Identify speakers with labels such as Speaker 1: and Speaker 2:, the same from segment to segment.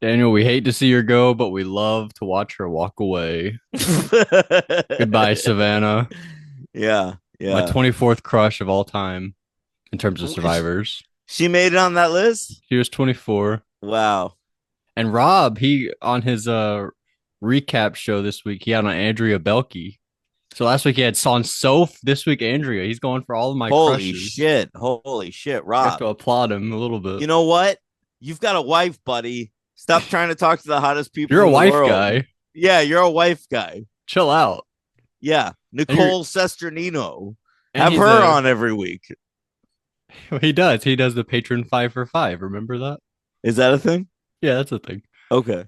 Speaker 1: Daniel, we hate to see her go, but we love to watch her walk away. Goodbye, Savannah.
Speaker 2: Yeah,
Speaker 1: My
Speaker 2: yeah.
Speaker 1: 24th crush of all time in terms of
Speaker 2: Which
Speaker 1: survivors.
Speaker 2: she made it on that list?
Speaker 1: She was 24.
Speaker 2: Wow.
Speaker 1: And Rob, he on his recap show this week, he had on Andrea Belke. So last week he had Son Soph. This week, Andrea. He's going for all of my
Speaker 2: Holy
Speaker 1: crushes.
Speaker 2: shit. Holy shit,
Speaker 1: I have
Speaker 2: Rob.
Speaker 1: to applaud him a little bit.
Speaker 2: You know what? You've got a wife, buddy. Stop trying to talk to the hottest
Speaker 1: You're
Speaker 2: people
Speaker 1: a
Speaker 2: in the
Speaker 1: wife
Speaker 2: world.
Speaker 1: guy.
Speaker 2: Yeah, you're a wife guy.
Speaker 1: Chill out.
Speaker 2: Yeah.
Speaker 1: And you're
Speaker 2: Nicole Sesternino.
Speaker 1: and
Speaker 2: Have
Speaker 1: he's
Speaker 2: her
Speaker 1: a
Speaker 2: on every week.
Speaker 1: he does. He does the patron 5 for 5. Remember that?
Speaker 2: Is that a thing?
Speaker 1: Yeah, that's a thing.
Speaker 2: Okay.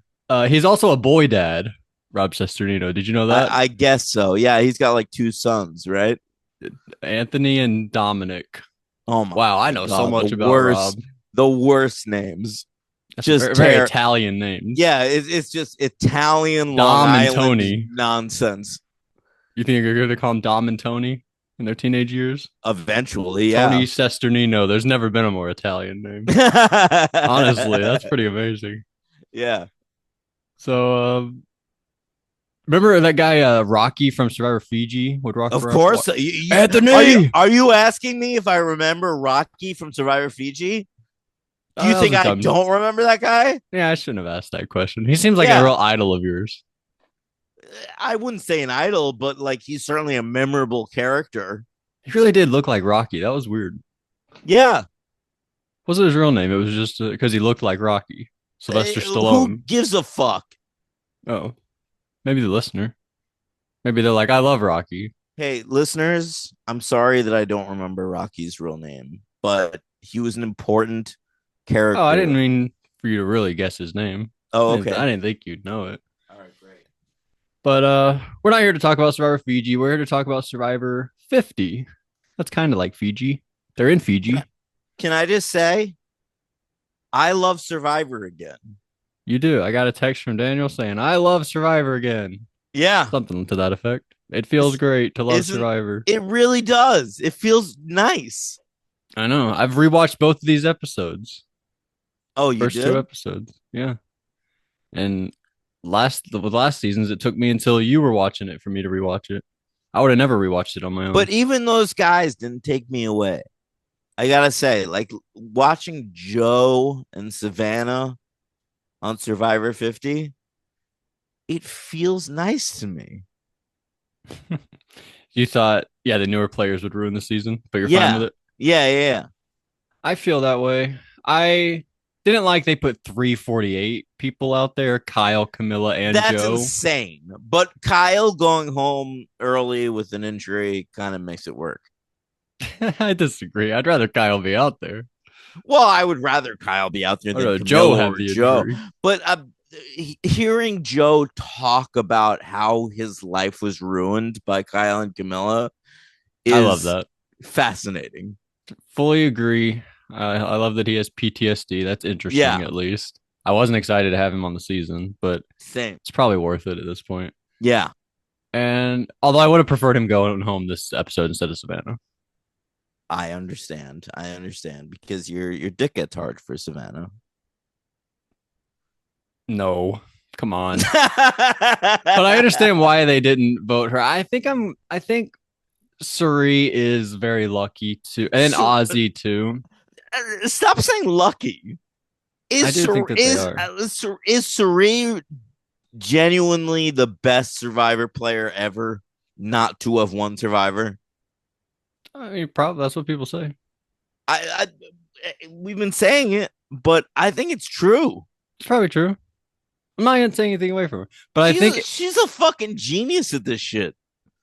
Speaker 1: He's also a boy dad, Rob Cesternino. Did you know that?
Speaker 2: I guess so. Yeah, he's got like two sons, right?
Speaker 1: Anthony and Dominic.
Speaker 2: Oh my
Speaker 1: Wow, I know so
Speaker 2: god,
Speaker 1: much about Rob.
Speaker 2: the worst names.
Speaker 1: That's a
Speaker 2: Just
Speaker 1: very, very
Speaker 2: tear.
Speaker 1: Italian names.
Speaker 2: Yeah, it's just Italian Long
Speaker 1: Dom and
Speaker 2: Island
Speaker 1: Tony.
Speaker 2: nonsense.
Speaker 1: You think you're going to call him Dom and Tony in their teenage years?
Speaker 2: Eventually,
Speaker 1: Tony
Speaker 2: yeah.
Speaker 1: Cesternino. There's never been a more Italian name. Honestly, that's pretty amazing.
Speaker 2: Yeah.
Speaker 1: Remember that guy Rocky from Survivor Fiji would rock
Speaker 2: Of
Speaker 1: around?
Speaker 2: course.
Speaker 1: Anthony.
Speaker 2: Are you asking me if I remember Rocky from Survivor Fiji? Do you
Speaker 1: That was
Speaker 2: think
Speaker 1: a
Speaker 2: I
Speaker 1: dumb.
Speaker 2: don't remember that guy?
Speaker 1: Yeah, I shouldn't have asked that question. He seems like a
Speaker 2: Yeah.
Speaker 1: real idol of yours.
Speaker 2: I wouldn't say an idol, but like he's certainly a memorable character.
Speaker 1: He really did look like Rocky. That was weird.
Speaker 2: Yeah.
Speaker 1: Wasn't his real name? It was just because he looked like Rocky. Sylvester
Speaker 2: Who
Speaker 1: Stallone.
Speaker 2: gives a fuck?
Speaker 1: Oh, maybe the listener. Maybe they're like, I love Rocky.
Speaker 2: Hey, listeners, I'm sorry that I don't remember Rocky's real name, but he was an important
Speaker 1: Oh, I didn't
Speaker 2: character.
Speaker 1: mean for you to really guess his name.
Speaker 2: Oh,
Speaker 1: I
Speaker 2: okay.
Speaker 1: didn't think you'd know it.
Speaker 2: All right, great.
Speaker 1: But we're not here to talk about Survivor Fiji. We're here to talk about Survivor 50. That's kind of like Fiji. They're in
Speaker 2: Can I,
Speaker 1: Fiji.
Speaker 2: can I just say, I love Survivor again.
Speaker 1: You do. I got a text from Daniel saying, I love Survivor again.
Speaker 2: Yeah,
Speaker 1: Something to that effect. It feels
Speaker 2: this
Speaker 1: great to love
Speaker 2: isn't.
Speaker 1: Survivor.
Speaker 2: It really does. It feels nice.
Speaker 1: I know. I've rewatched both of these episodes.
Speaker 2: Oh, you
Speaker 1: First two
Speaker 2: did?
Speaker 1: episodes. Yeah. And with last seasons, it took me until you were watching it for me to rewatch it. I would have never rewatched it on my
Speaker 2: But
Speaker 1: own.
Speaker 2: even those guys didn't take me away. I gotta say, like watching Joe and Savannah on Survivor 50, it feels nice to me.
Speaker 1: You thought, yeah, the newer players would ruin the season, but you're fine with
Speaker 2: Yeah.
Speaker 1: it.
Speaker 2: Yeah, yeah.
Speaker 1: I feel that way. I didn't like they put 348 people out there, Kyle, Camilla, and
Speaker 2: That's
Speaker 1: Joe.
Speaker 2: insane. But Kyle going home early with an injury kind of makes it work.
Speaker 1: I disagree. I'd rather Kyle be out there.
Speaker 2: Well, I would rather Kyle be out there
Speaker 1: I'd
Speaker 2: than
Speaker 1: rather Joe
Speaker 2: Camilla
Speaker 1: have
Speaker 2: or
Speaker 1: the
Speaker 2: Joe.
Speaker 1: injury.
Speaker 2: But hearing Joe talk about how his life was ruined by Kyle and Camilla
Speaker 1: I love
Speaker 2: is
Speaker 1: that.
Speaker 2: fascinating.
Speaker 1: Fully agree. I love that he has PTSD. That's interesting,
Speaker 2: Yeah,
Speaker 1: at least. I wasn't excited to have him on the season, but
Speaker 2: same.
Speaker 1: it's probably worth it at this point.
Speaker 2: Yeah,
Speaker 1: And although I would have preferred him going home this episode instead of Savannah.
Speaker 2: I understand. I understand because your dick gets hard for Savannah.
Speaker 1: No, come on. But I understand why they didn't vote her. I think Suri is very lucky too, and
Speaker 2: So,
Speaker 1: Ozzy too.
Speaker 2: stop saying lucky.
Speaker 1: I
Speaker 2: Is
Speaker 1: do think that they are.
Speaker 2: Is Suri genuinely the best Survivor player ever not to have won Survivor?
Speaker 1: I mean, probably that's what people say.
Speaker 2: We've been saying it, but I think it's true.
Speaker 1: It's probably true. I'm not gonna take anything away from her, but I think
Speaker 2: She's a fucking genius at this shit.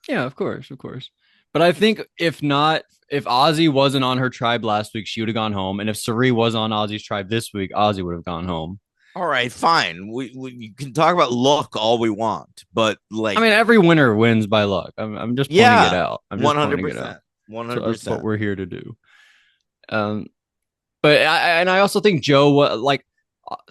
Speaker 1: yeah, of course, of course. But I think if Ozzy wasn't on her tribe last week, she would have gone home, and if Suri was on Ozzy's tribe this week, Ozzy would have gone home.
Speaker 2: All right, fine. We can talk about luck all we want, but
Speaker 1: I
Speaker 2: like,
Speaker 1: mean, every winner wins by luck. I'm just pointing it
Speaker 2: yeah,
Speaker 1: out. I'm just
Speaker 2: one
Speaker 1: pointing
Speaker 2: hundred
Speaker 1: it out.
Speaker 2: percent, one
Speaker 1: So
Speaker 2: hundred
Speaker 1: that's what
Speaker 2: percent.
Speaker 1: we're here to do. Um, I also think Joe like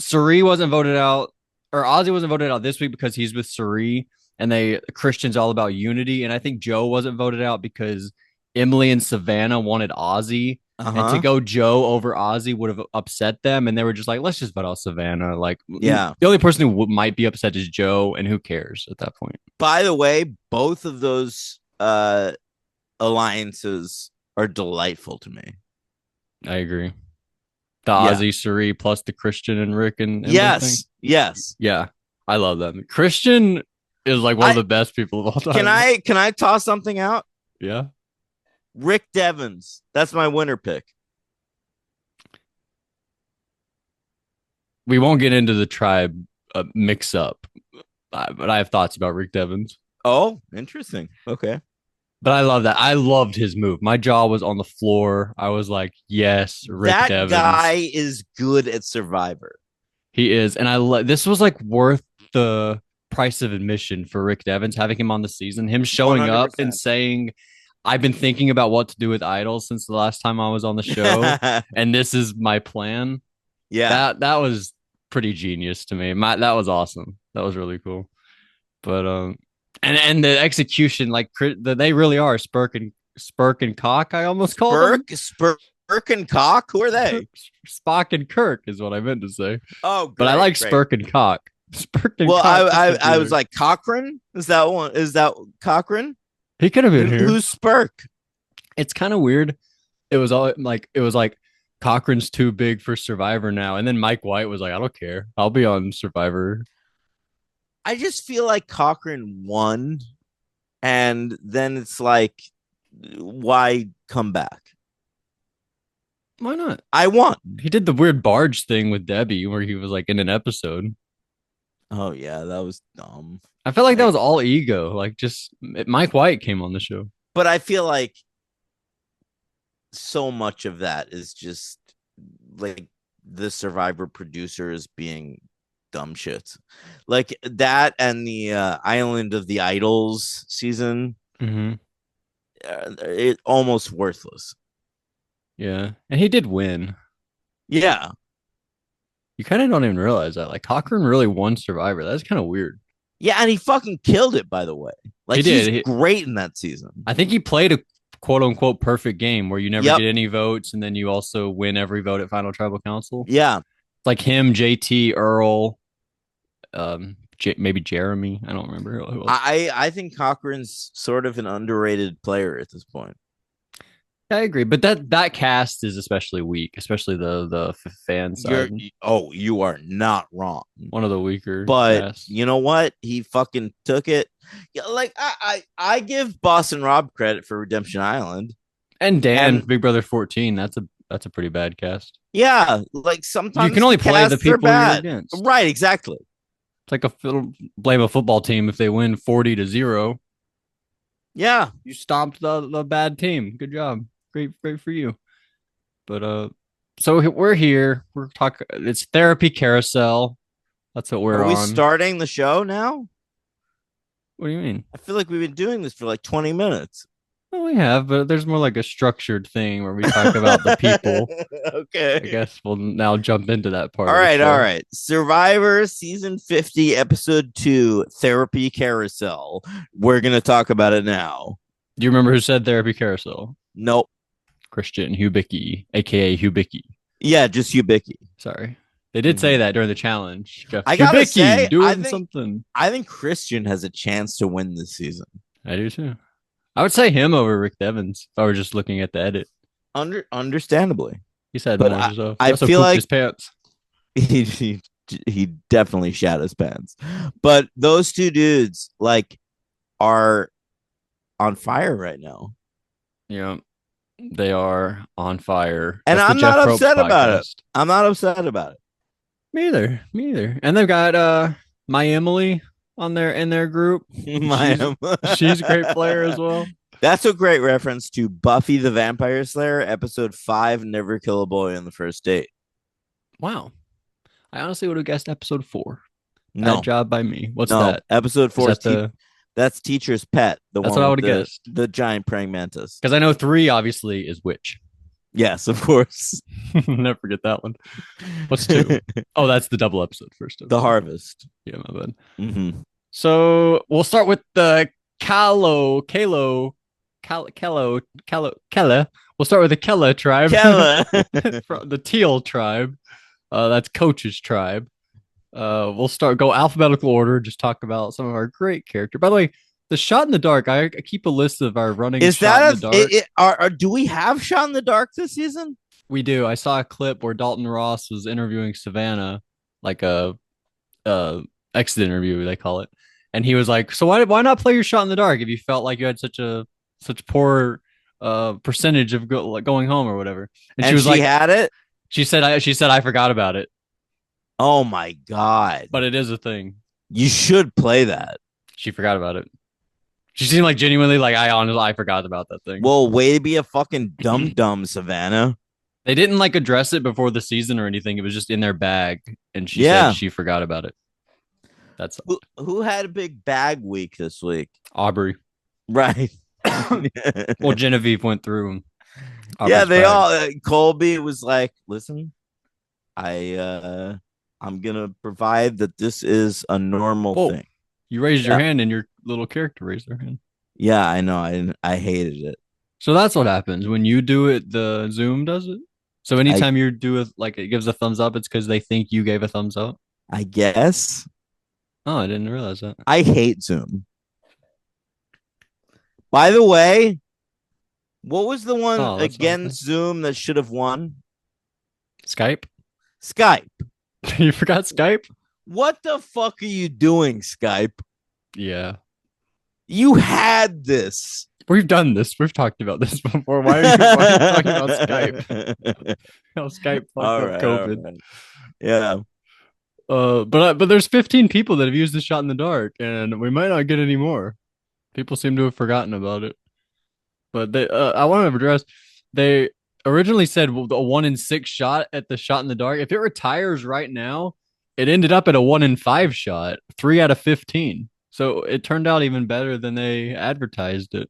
Speaker 1: Suri wasn't voted out, or Ozzy wasn't voted out this week because he's with Suri, and Christian's all about unity. And I think Joe wasn't voted out because Emily and Savannah wanted Ozzy, And to
Speaker 2: Uh-huh.
Speaker 1: go Joe over Ozzy would have upset them, and they were just like, let's just vote out Savannah. Like
Speaker 2: Yeah.
Speaker 1: the only person who might be upset is Joe, and who cares at that point?
Speaker 2: By the way, both of those alliances are delightful to me.
Speaker 1: I agree. The
Speaker 2: Yeah.
Speaker 1: Ozzy Suri plus the Christian and Rick and Ember thing.
Speaker 2: Yes. Yes.
Speaker 1: Yeah, I love them. Christian is like one of
Speaker 2: I
Speaker 1: the best people of all time.
Speaker 2: can I toss something out?
Speaker 1: Yeah.
Speaker 2: Rick Devens. That's my winner pick.
Speaker 1: We won't get into the tribe mix up, but I have thoughts about Rick Devens.
Speaker 2: Oh, interesting. Okay.
Speaker 1: But I love that. I loved his move. My jaw was on the floor. I was like, yes, Rick
Speaker 2: That
Speaker 1: Devens.
Speaker 2: guy is good at Survivor.
Speaker 1: He is. And this was like worth the price of admission for Rick Devens, having him on the season, him showing
Speaker 2: 100%.
Speaker 1: up and saying, I've been thinking about what to do with idols since the last time I was on the show, and this is my plan.
Speaker 2: Yeah.
Speaker 1: That was pretty genius to me. That was awesome. That was really cool. But and the execution, like they really are Spurk and Cock. I almost called them
Speaker 2: Spurk and Cock. Who are they?
Speaker 1: Spock and Kirk is what I meant to say.
Speaker 2: Oh,
Speaker 1: but I like
Speaker 2: great.
Speaker 1: Spurk and Cock. Spurk and
Speaker 2: well,
Speaker 1: Cock.
Speaker 2: I was like Cochran. Is that one? Is that Cochran?
Speaker 1: He could have been here.
Speaker 2: Who's Spurk?
Speaker 1: It's kind of weird. It was like Cochran's too big for Survivor now, and then Mike White was like, I don't care. I'll be on Survivor.
Speaker 2: I just feel like Cochran won, and then it's like, why come back?
Speaker 1: Why not?
Speaker 2: I won.
Speaker 1: He did the weird barge thing with Debbie where he was like in an episode.
Speaker 2: Oh yeah, that was dumb.
Speaker 1: I felt like that was all ego. Like just Mike White came on the show.
Speaker 2: But I feel like so much of that is just like the Survivor producers being dumb shits. Like that and the Island of the Idols season.
Speaker 1: Mm-hmm.
Speaker 2: It almost worthless.
Speaker 1: Yeah. And he did win.
Speaker 2: Yeah.
Speaker 1: You kind of don't even realize that. Like Cochran really won Survivor. That's kind of weird.
Speaker 2: Yeah, and he fucking killed it, by the way. Like he's great in that season.
Speaker 1: I think he played a quote unquote perfect game where you never get any votes and then you also win every vote at Final Tribal Council.
Speaker 2: Yeah.
Speaker 1: Like him, JT, Earl, maybe Jeremy. I don't remember who else.
Speaker 2: I think Cochran's sort of an underrated player at this point.
Speaker 1: I agree, but that cast is especially weak, especially the fan side.
Speaker 2: You are not wrong.
Speaker 1: One of the weaker,
Speaker 2: but
Speaker 1: casts.
Speaker 2: You know what? He fucking took it. Yeah, like I give Boston Rob credit for Redemption Island
Speaker 1: and Dan Big Brother 14. That's a pretty bad cast.
Speaker 2: Yeah, like sometimes
Speaker 1: you can only play the people you're against.
Speaker 2: Right, exactly.
Speaker 1: It's like blame a football team if they win 40-0.
Speaker 2: Yeah,
Speaker 1: you stomped the bad team. Good job. Great for you. But so we're here. We're talking. It's Therapy Carousel. That's what we're on. Are we
Speaker 2: starting the show now?
Speaker 1: What do you mean?
Speaker 2: I feel like we've been doing this for like 20 minutes.
Speaker 1: Well, we have, but there's more like a structured thing where we talk about the people.
Speaker 2: Okay.
Speaker 1: I guess we'll now jump into that part.
Speaker 2: All right. Survivor season 50, episode 2, Therapy Carousel. We're gonna talk about it now.
Speaker 1: Do you remember who said Therapy Carousel?
Speaker 2: Nope.
Speaker 1: Christian Hubicki, aka Hubicki.
Speaker 2: Yeah, just Hubicki.
Speaker 1: Sorry. They did say that during the challenge. Jeff
Speaker 2: I gotta say,
Speaker 1: doing something.
Speaker 2: I think Christian has a chance to win this season.
Speaker 1: I do too. I would say him over Rick Devens if I were just looking at the edit.
Speaker 2: Understandably.
Speaker 1: He said more so.
Speaker 2: I feel like
Speaker 1: his pants.
Speaker 2: He definitely shat his pants. But those two dudes like are on fire right now.
Speaker 1: Yeah. They are on fire.
Speaker 2: And I'm not upset about it. I'm not upset about it.
Speaker 1: Me either. And they've got My Emily on there in their group. She's a great player as well.
Speaker 2: That's a great reference to Buffy the Vampire Slayer, episode 5, Never Kill a Boy on the First Date.
Speaker 1: Wow. I honestly would have guessed episode 4.
Speaker 2: No.
Speaker 1: Bad job by me. What's that?
Speaker 2: Episode 4 is that's Teacher's Pet.
Speaker 1: That's what I would have guessed.
Speaker 2: The giant praying mantis.
Speaker 1: Because I know 3 obviously is Witch.
Speaker 2: Yes, of course.
Speaker 1: Never forget that one. What's 2? Oh, that's the double episode first.
Speaker 2: The Harvest.
Speaker 1: Yeah, my bad.
Speaker 2: Mm-hmm.
Speaker 1: So we'll start with the Kella We'll start with the Kella tribe,
Speaker 2: Kella.
Speaker 1: from the Teal tribe. That's Coach's tribe. We'll go alphabetical order. Just talk about some of our great character. By the way, the shot in the dark. I keep a list of our running
Speaker 2: Is
Speaker 1: shot in
Speaker 2: that
Speaker 1: the dark.
Speaker 2: do we have shot in the dark this season?
Speaker 1: We do. I saw a clip where Dalton Ross was interviewing Savannah, like a exit interview they call it, and he was like, "So why not play your shot in the dark if you felt like you had such poor percentage of going home or whatever?" And she
Speaker 2: And
Speaker 1: was
Speaker 2: she
Speaker 1: like,
Speaker 2: had it.
Speaker 1: she said I forgot about it,
Speaker 2: Oh my god.
Speaker 1: but it is a thing.
Speaker 2: You should play that.
Speaker 1: She forgot about it. She seemed like genuinely like I forgot about that thing.
Speaker 2: Well, way to be a fucking dumb, Savannah.
Speaker 1: They didn't like address it before the season or anything. It was just in their bag, and she
Speaker 2: Yeah.
Speaker 1: said she forgot about it. That's
Speaker 2: Who had a big bag week this week?
Speaker 1: Aubrey.
Speaker 2: Right.
Speaker 1: Well, Genevieve went through.
Speaker 2: Yeah,
Speaker 1: Aubrey's
Speaker 2: they
Speaker 1: bag.
Speaker 2: all Colby was like, listen, I'm gonna provide that this is a normal
Speaker 1: Whoa.
Speaker 2: thing.
Speaker 1: You raised
Speaker 2: Yeah.
Speaker 1: your hand, and your little character raised their hand.
Speaker 2: Yeah, I know. I hated it.
Speaker 1: So that's what happens when you do it. The Zoom does it. So anytime you do it, like it gives a thumbs up, it's because they think you gave a thumbs up.
Speaker 2: I guess.
Speaker 1: Oh, I didn't realize that.
Speaker 2: I hate Zoom. By the way, what was the one
Speaker 1: Oh, that's
Speaker 2: against Zoom that should have won?
Speaker 1: Skype.
Speaker 2: Skype.
Speaker 1: You forgot Skype?
Speaker 2: What the fuck are you doing, Skype?
Speaker 1: Yeah.
Speaker 2: You had this.
Speaker 1: We've done this. We've talked about this before. Why are you talking about Skype? How Skype fucked up COVID.
Speaker 2: All right. Yeah.
Speaker 1: But there's 15 people that have used the shot in the dark, and we might not get any more. People seem to have forgotten about it. But I want to address. They originally said a 1 in 6 shot at the shot in the dark. If it retires right now, it ended up at a 1 in 5 shot, 3 out of 15. So it turned out even better than they advertised it.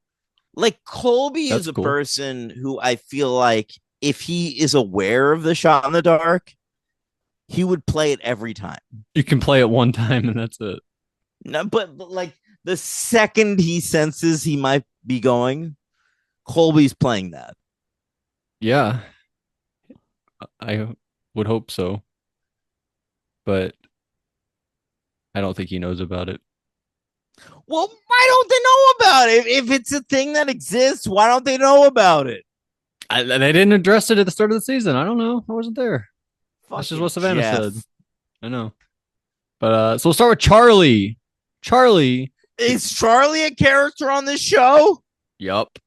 Speaker 2: Like Colby
Speaker 1: That's
Speaker 2: is a
Speaker 1: cool.
Speaker 2: person who I feel like if he is aware of the shot in the dark, he would play it every time.
Speaker 1: You can play it one time and that's it.
Speaker 2: No, but like the second he senses he might be going, Colby's playing that.
Speaker 1: Yeah. I would hope so. But I don't think he knows about it.
Speaker 2: Well, why don't they know about it? If it's a thing that exists, why don't they know about it?
Speaker 1: They didn't address it at the start of the season. I don't know. I wasn't there. That's just
Speaker 2: Fucking
Speaker 1: what Savannah
Speaker 2: Jeff.
Speaker 1: said. I know. But so we'll start with Charlie. Charlie.
Speaker 2: Is Charlie a character on this show?
Speaker 1: Yup.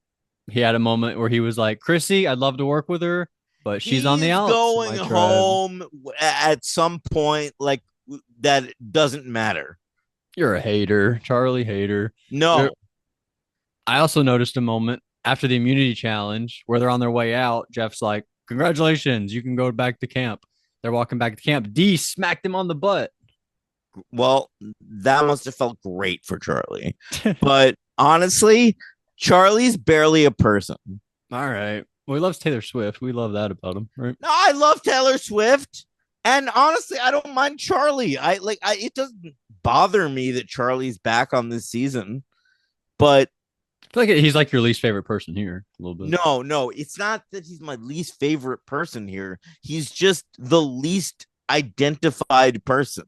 Speaker 1: He had a moment where he was like, Chrissy, I'd love to work with her, but she's on the outs.
Speaker 2: Going
Speaker 1: my tribe."
Speaker 2: home at some point, like that doesn't matter.
Speaker 1: You're a hater. Charlie hater.
Speaker 2: No.
Speaker 1: I also noticed a moment after the immunity challenge where they're on their way out. Jeff's like, congratulations, you can go back to camp. They're walking back to camp. D smacked him on the butt.
Speaker 2: Well, that must have felt great for Charlie. But honestly, Charlie's barely a person.
Speaker 1: All right. Well, he loves Taylor Swift. We love that about him, right?
Speaker 2: No, I love Taylor Swift. And honestly, I don't mind Charlie. It doesn't bother me that Charlie's back on this season. But
Speaker 1: I feel like he's like your least favorite person here a little bit.
Speaker 2: no, it's not that he's my least favorite person here. He's just the least identified person.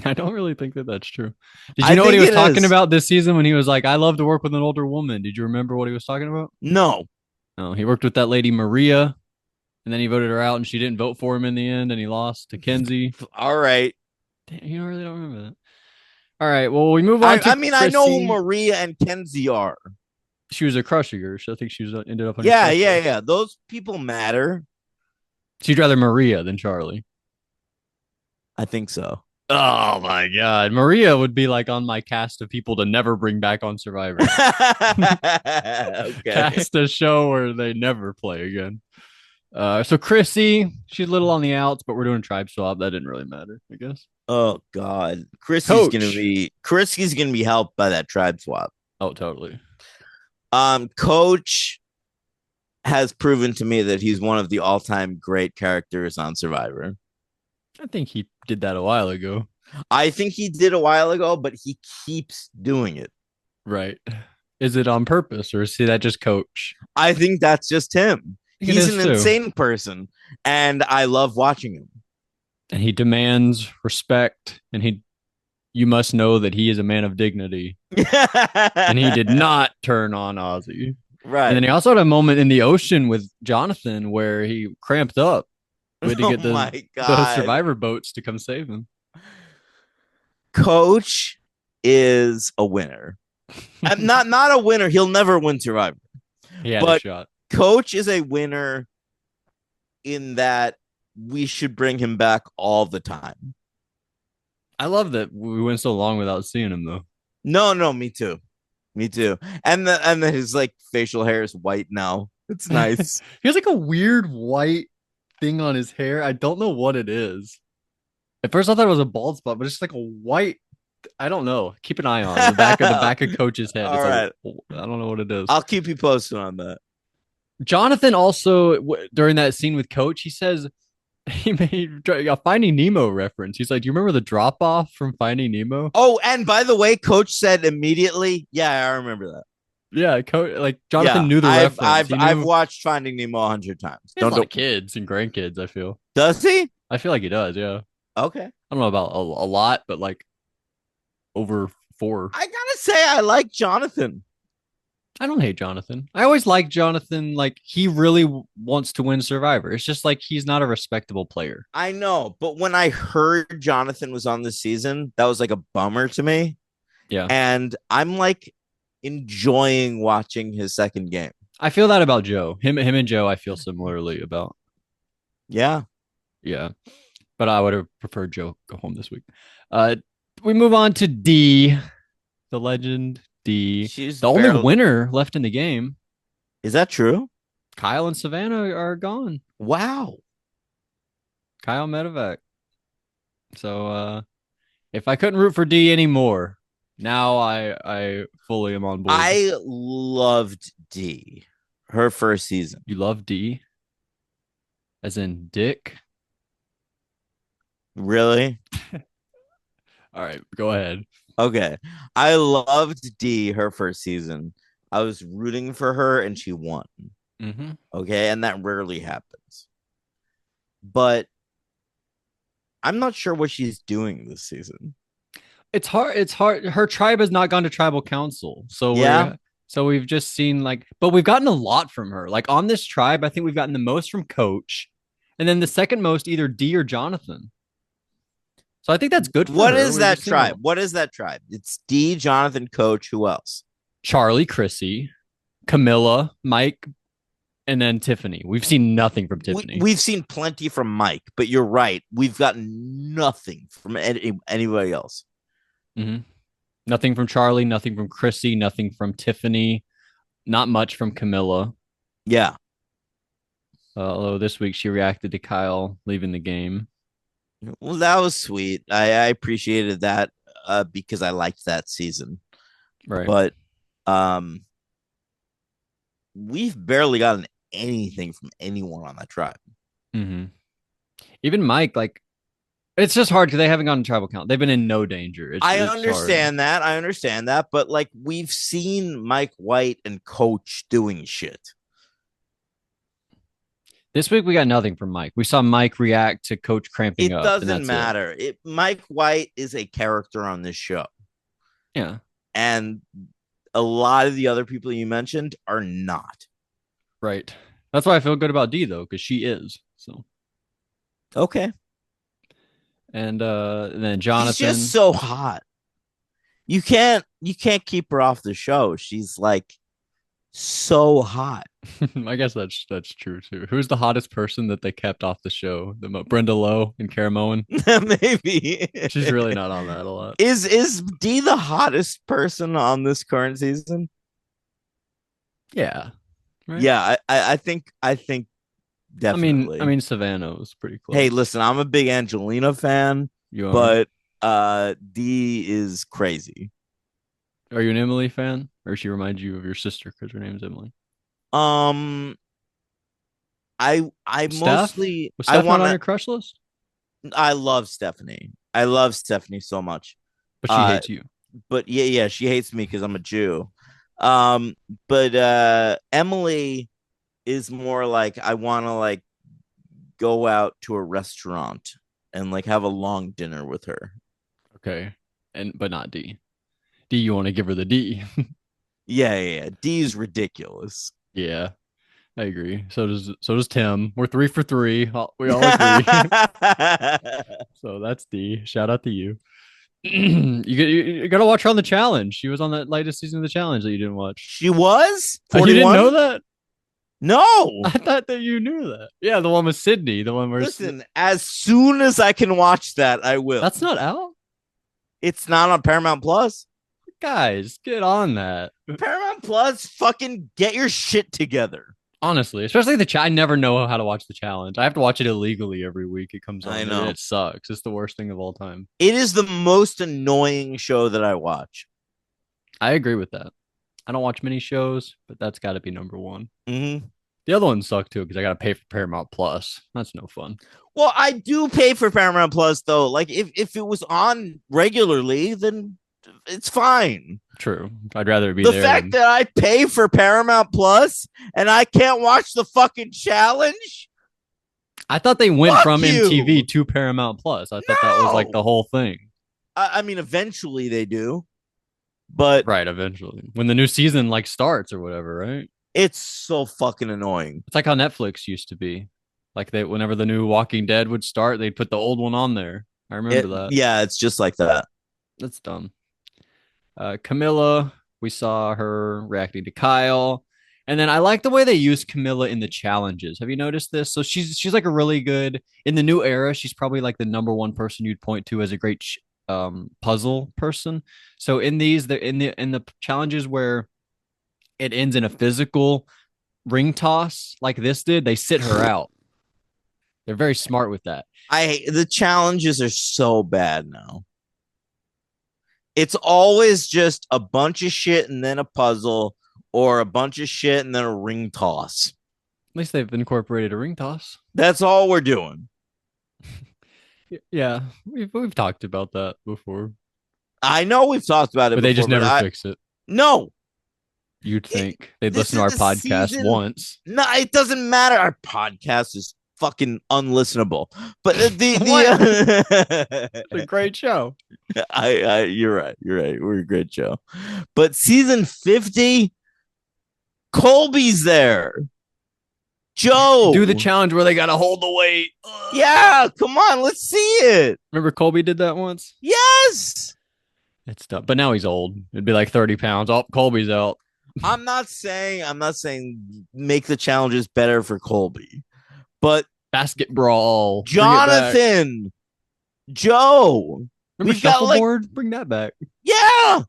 Speaker 1: I don't really think that that's true. Did you know what he was talking about this season when he was like, I love to work with an older woman? Did you remember what he was talking about?
Speaker 2: No.
Speaker 1: No, he worked with that lady, Maria, and then he voted her out and she didn't vote for him in the end and he lost to Kenzie.
Speaker 2: All right.
Speaker 1: Damn, you really don't remember that. All right. Well, we move on.
Speaker 2: I mean, I know who Maria and Kenzie are.
Speaker 1: She was a crush of yours. So I think she ended up on
Speaker 2: Yeah. Those people matter.
Speaker 1: So you'd rather Maria than Charlie?
Speaker 2: I think so.
Speaker 1: Oh my God. Maria would be like on my cast of people to never bring back on Survivor.
Speaker 2: Okay.
Speaker 1: Cast a show where they never play again. So Chrissy, she's a little on the outs, but we're doing tribe swap. That didn't really matter, I guess.
Speaker 2: Oh God. Chrissy's gonna be helped by that tribe swap.
Speaker 1: Oh, totally.
Speaker 2: Coach has proven to me that he's one of the all-time great characters on Survivor.
Speaker 1: I think he did that a while ago.
Speaker 2: I think he did a while ago, but he keeps doing it.
Speaker 1: Right. Is it on purpose or is he that just coach?
Speaker 2: I think that's just him.
Speaker 1: I think it
Speaker 2: He's
Speaker 1: is
Speaker 2: an
Speaker 1: too.
Speaker 2: insane person, and I love watching him.
Speaker 1: And he demands respect, and you must know that he is a man of dignity. And he did not turn on Ozzy. And
Speaker 2: Right.
Speaker 1: then he also had a moment in the ocean with Jonathan where he cramped up. We had to
Speaker 2: Oh
Speaker 1: get
Speaker 2: my
Speaker 1: the
Speaker 2: God.
Speaker 1: survivor boats to come save him.
Speaker 2: Coach is a winner. Not a winner. He'll never win Survivor.
Speaker 1: He had a
Speaker 2: But
Speaker 1: shot.
Speaker 2: Coach is a winner in that we should bring him back all the time.
Speaker 1: I love that we went so long without seeing him though.
Speaker 2: No, no, me too. Me too. And his like facial hair is white now. It's
Speaker 1: He
Speaker 2: nice.
Speaker 1: has like a weird white thing on his hair. I don't know what it is. At first I thought it was a bald spot, but it's like a white. I don't know. Keep an eye on the back of Coach's head.
Speaker 2: All
Speaker 1: It's a
Speaker 2: right.
Speaker 1: I don't know what it is.
Speaker 2: I'll keep you posted on that.
Speaker 1: Jonathan also during that scene with Coach, he says he made a Finding Nemo reference. He's like, "Do you remember the drop off from Finding Nemo?"
Speaker 2: Oh, and by the way, Coach said immediately, yeah, I remember that.
Speaker 1: Yeah, Coach. Like
Speaker 2: Yeah,
Speaker 1: Jonathan knew the
Speaker 2: I've
Speaker 1: reference.
Speaker 2: I've
Speaker 1: He
Speaker 2: I've
Speaker 1: knew
Speaker 2: watched Finding Nemo 100 times.
Speaker 1: he has a
Speaker 2: Don't
Speaker 1: lot
Speaker 2: do
Speaker 1: of kids and grandkids. I feel.
Speaker 2: Does he?
Speaker 1: I feel like he does. Yeah.
Speaker 2: Okay.
Speaker 1: I don't know about a lot, but like over four.
Speaker 2: I gotta say, I like Jonathan.
Speaker 1: I don't hate Jonathan. I always like Jonathan. Like he really wants to win Survivor. It's just like he's not a respectable player.
Speaker 2: I know, but when I heard Jonathan was on this season, that was like a bummer to me.
Speaker 1: Yeah.
Speaker 2: And I'm like enjoying watching his second game.
Speaker 1: I feel that about Joe. Him and Joe, I feel similarly about.
Speaker 2: Yeah.
Speaker 1: Yeah. But I would have preferred Joe go home this week. Uh, we move on to D, the legend D,
Speaker 2: She's
Speaker 1: the only
Speaker 2: barely.
Speaker 1: winner left in the game.
Speaker 2: Is that true?
Speaker 1: Kyle and Savannah are gone.
Speaker 2: Wow.
Speaker 1: Kyle Medovac. So if I couldn't root for D anymore, now I fully am on board.
Speaker 2: I loved D her first season.
Speaker 1: You love D, as in Dick.
Speaker 2: Really?
Speaker 1: All right, go ahead.
Speaker 2: Okay. I loved D her first season. I was rooting for her and she won.
Speaker 1: Mm-hmm.
Speaker 2: Okay. And that rarely happens. But I'm not sure what she's doing this season.
Speaker 1: It's hard. It's hard. Her tribe has not gone to tribal council, so
Speaker 2: Yeah.
Speaker 1: we've just seen like, but we've gotten a lot from her. Like on this tribe, I think we've gotten the most from Coach, and then the second most either D or Jonathan. So I think that's good for
Speaker 2: What
Speaker 1: her.
Speaker 2: is
Speaker 1: We've
Speaker 2: that
Speaker 1: just seen a
Speaker 2: tribe?
Speaker 1: lot.
Speaker 2: What is that tribe? It's D, Jonathan, Coach. Who else?
Speaker 1: Charlie, Chrissy, Camilla, Mike, and then Tiffany. We've seen nothing from Tiffany.
Speaker 2: We've seen plenty from Mike, but you're right. We've gotten nothing from anybody else.
Speaker 1: Mm-hmm. Nothing from Charlie. Nothing from Chrissy. Nothing from Tiffany. Not much from Camilla.
Speaker 2: Yeah.
Speaker 1: Although this week she reacted to Kyle leaving the game.
Speaker 2: Well, that was sweet. I appreciated that because I liked that season.
Speaker 1: Right.
Speaker 2: But we've barely gotten anything from anyone on that tribe.
Speaker 1: Mm-hmm. Even Mike, like, it's just hard because they haven't gotten tribal count. They've been in no danger.
Speaker 2: I
Speaker 1: It's
Speaker 2: understand that. I understand that. But like we've seen Mike White and Coach doing shit.
Speaker 1: This week we got nothing from Mike. We saw Mike react to Coach cramping
Speaker 2: It
Speaker 1: up.
Speaker 2: doesn't matter. Mike White is a character on this show.
Speaker 1: Yeah.
Speaker 2: And a lot of the other people you mentioned are not.
Speaker 1: Right. That's why I feel good about D though, because she is. So
Speaker 2: okay.
Speaker 1: And then Jonathan.
Speaker 2: She's just so hot. You can't keep her off the show. She's like so hot.
Speaker 1: I guess that's true too. Who's the hottest person that they kept off the show? Brenda Lowe and Cara Moen.
Speaker 2: Maybe
Speaker 1: she's really not on that a lot.
Speaker 2: Is D the hottest person on this current season?
Speaker 1: Yeah. Right?
Speaker 2: Yeah, I think definitely.
Speaker 1: I mean Savannah was pretty close.
Speaker 2: Hey, listen, I'm a big Angelina fan, but D is crazy.
Speaker 1: Are you an Emily fan, or she reminds you of your sister because her name's Emily?
Speaker 2: I
Speaker 1: Steph?
Speaker 2: mostly
Speaker 1: Was Steph
Speaker 2: I want
Speaker 1: not on your crush list?
Speaker 2: I love Stephanie. I love Stephanie so much.
Speaker 1: But she hates you.
Speaker 2: But yeah, she hates me because I'm a Jew. Um, but Emily is more like I want to like go out to a restaurant and like have a long dinner with her.
Speaker 1: Okay. And but not D. D, you want to give her the D.
Speaker 2: Yeah. D is ridiculous.
Speaker 1: Yeah, I agree. So does Tim. We're 3 for 3. We all agree. So that's D. Shout out to you. You gotta watch her on the challenge. She was on that latest season of the challenge that you didn't watch.
Speaker 2: She was
Speaker 1: You didn't know
Speaker 2: 41.
Speaker 1: that? I
Speaker 2: No.
Speaker 1: thought that you knew that. Yeah, the one with Sydney, the one where
Speaker 2: Listen, as soon as I can watch that, I will.
Speaker 1: that's not out.
Speaker 2: It's not on Paramount Plus.
Speaker 1: Guys, get on that.
Speaker 2: Paramount Plus, fucking get your shit together.
Speaker 1: Honestly, especially I never know how to watch the challenge. I have to watch it illegally every week. It comes on.
Speaker 2: I
Speaker 1: And
Speaker 2: know.
Speaker 1: it sucks. It's the worst thing of all time.
Speaker 2: It is the most annoying show that I watch.
Speaker 1: I agree with that. I don't watch many shows, but that's got to be number one.
Speaker 2: Mm-hmm.
Speaker 1: The other ones suck too because I got to pay for Paramount Plus. That's no fun.
Speaker 2: Well, I do pay for Paramount Plus though. Like if it was on regularly, then it's fine.
Speaker 1: True. I'd rather be
Speaker 2: The
Speaker 1: there.
Speaker 2: fact that I pay for Paramount Plus and I can't watch the fucking challenge.
Speaker 1: I thought they went
Speaker 2: Fuck
Speaker 1: from
Speaker 2: you.
Speaker 1: MTV to Paramount Plus. I thought that was like
Speaker 2: No.
Speaker 1: the whole thing.
Speaker 2: I mean, eventually they do, but
Speaker 1: Right, eventually. When the new season like starts or whatever, right?
Speaker 2: it's so fucking annoying.
Speaker 1: It's like how Netflix used to be. Like they whenever the new Walking Dead would start, they'd put the old one on there. I remember that.
Speaker 2: Yeah, it's just like that.
Speaker 1: That's dumb. Camilla, we saw her reacting to Kyle. And then I like the way they use Camilla in the challenges. Have you noticed this? So she's like a really good in the new era. She's probably like the number one person you'd point to as a great puzzle person. So in these, the challenges where it ends in a physical ring toss like this did, they sit her out. They're very smart with that.
Speaker 2: The challenges are so bad now. It's always just a bunch of shit and then a puzzle, or a bunch of shit and then a ring toss.
Speaker 1: At least they've incorporated a ring toss.
Speaker 2: That's all we're doing.
Speaker 1: Yeah, we've talked about that before,
Speaker 2: I know we've talked about it,
Speaker 1: but
Speaker 2: before,
Speaker 1: they just never fix it.
Speaker 2: No,
Speaker 1: You'd think they'd
Speaker 2: this
Speaker 1: listen to our
Speaker 2: is the
Speaker 1: podcast
Speaker 2: season-
Speaker 1: once.
Speaker 2: no, it doesn't matter. Our podcast is fucking unlistenable. But
Speaker 1: It's a great show.
Speaker 2: you're right. We're a great show. But season 50, Colby's there. Joe,
Speaker 1: Do the challenge where they gotta hold the weight.
Speaker 2: Yeah, come on, let's see it.
Speaker 1: Remember Colby did that once?
Speaker 2: Yes.
Speaker 1: It's tough, but now he's old. It'd be like 30 pounds. Oh, Colby's out.
Speaker 2: I'm not saying make the challenges better for Colby, but
Speaker 1: Basket brawl. Bring it back.
Speaker 2: Jonathan, Joe,
Speaker 1: Remember
Speaker 2: we've got, like-
Speaker 1: shuffleboard? Bring that back.
Speaker 2: yeah.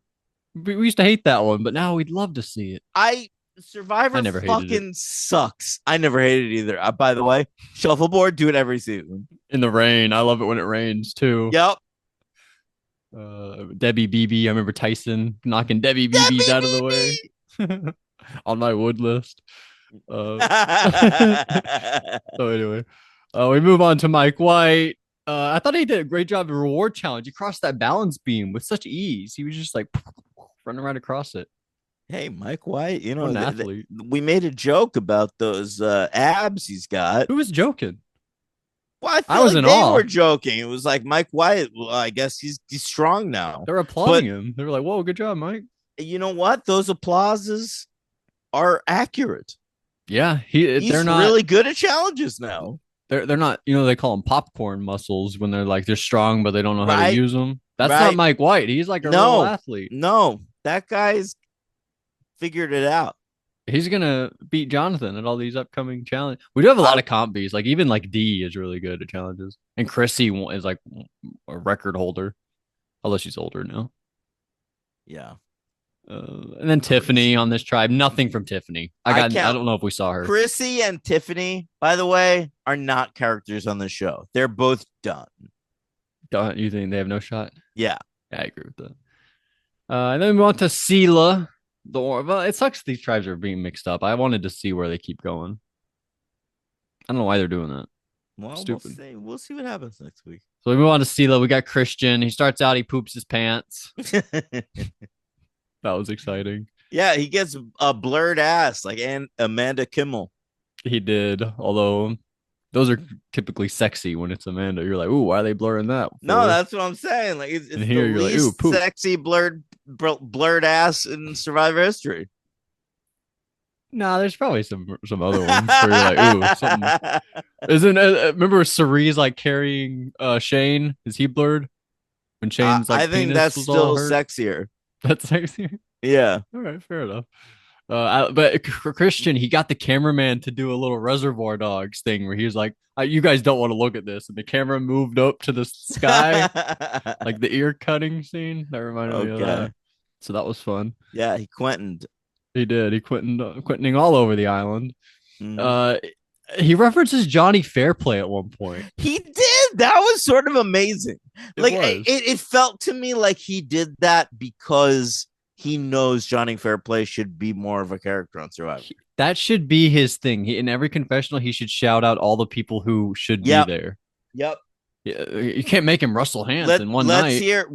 Speaker 1: We used to hate that one, but now we'd love to see it.
Speaker 2: Survivor
Speaker 1: I never hated
Speaker 2: fucking sucks. I never hated it either. By the way, shuffleboard, do it every season.
Speaker 1: In the rain. I love it when it rains too.
Speaker 2: Yep.
Speaker 1: Debbie BB. I remember Tyson knocking Debbie BBs out of the way on my wood list. So anyway, we move on to Mike White. I thought he did a great job of reward challenge. He crossed that balance beam with such ease. He was just like running right across it.
Speaker 2: Hey, Mike White, you know,
Speaker 1: What an athlete.
Speaker 2: we made a joke about those abs he's got.
Speaker 1: Who was joking?
Speaker 2: Well, I, feel
Speaker 1: I was
Speaker 2: like
Speaker 1: in
Speaker 2: they
Speaker 1: awe.
Speaker 2: were joking. It was like Mike White. Well, I guess he's strong now.
Speaker 1: They were applauding him. They were like, "Whoa, good job, Mike."
Speaker 2: You know what? Those applauses are accurate.
Speaker 1: Yeah,
Speaker 2: He's
Speaker 1: they're not
Speaker 2: really good at challenges now.
Speaker 1: they're not, they call them popcorn muscles when they're strong but they don't know how
Speaker 2: Right.
Speaker 1: to use them. That's
Speaker 2: Right.
Speaker 1: not Mike White. He's like a
Speaker 2: No.
Speaker 1: real athlete.
Speaker 2: No, that guy's figured it out.
Speaker 1: He's gonna beat Jonathan at all these upcoming challenges. We do have a lot of comp bees. Like even like D is really good at challenges, and Chrissy is like a record holder, although she's older now.
Speaker 2: Yeah.
Speaker 1: And then Tiffany on this tribe. Nothing from Tiffany. I don't know if we saw her.
Speaker 2: Chrissy and Tiffany, by the way, are not characters on the show. They're both done.
Speaker 1: Don't you think they have no shot?
Speaker 2: Yeah.
Speaker 1: Yeah, I agree with that. And then we want to Sela. Well, it sucks these tribes are being mixed up. I wanted to see where they keep going. I don't know why they're doing that.
Speaker 2: Well,
Speaker 1: Stupid.
Speaker 2: We'll see what happens next week.
Speaker 1: So we move on to Sela. We got Christian. He starts out, he poops his pants. That was exciting.
Speaker 2: Yeah, he gets a blurred ass like Amanda Kimmel.
Speaker 1: He did, although those are typically sexy when it's Amanda. You're like, ooh, why are they blurring that
Speaker 2: No,
Speaker 1: for?
Speaker 2: that's what I'm saying. Like
Speaker 1: And
Speaker 2: it's the
Speaker 1: here you're like, ooh,
Speaker 2: least
Speaker 1: poop.
Speaker 2: sexy blurred ass in Survivor history.
Speaker 1: Nah, there's probably some other ones where you're like, ooh, something. Isn't remember Cerie's like carrying Shane? Is he blurred when Shane's
Speaker 2: I
Speaker 1: like
Speaker 2: think
Speaker 1: penis
Speaker 2: that's
Speaker 1: was all
Speaker 2: still
Speaker 1: hurt?
Speaker 2: sexier.
Speaker 1: That's sexy.
Speaker 2: Yeah.
Speaker 1: All right, fair enough. But Christian, he got the cameraman to do a little Reservoir Dogs thing where he was like, "You guys don't want to look at this," and the camera moved up to the sky, like the ear cutting scene. That reminded me of
Speaker 2: Okay.
Speaker 1: that. So that was fun.
Speaker 2: Yeah, he Quentin.
Speaker 1: He did. He quitting all over the island.
Speaker 2: Mhm.
Speaker 1: Uh, he references Johnny Fairplay at one point.
Speaker 2: He did. That was sort of amazing.
Speaker 1: It
Speaker 2: Like
Speaker 1: was.
Speaker 2: it felt to me like he did that because he knows Johnny Fairplay should be more of a character on Survivor.
Speaker 1: That should be his thing. In every confessional, he should shout out all the people who should be
Speaker 2: Yep.
Speaker 1: there.
Speaker 2: Yep.
Speaker 1: Yeah, you can't make him Russell Hantz in one
Speaker 2: Let's
Speaker 1: night.
Speaker 2: hear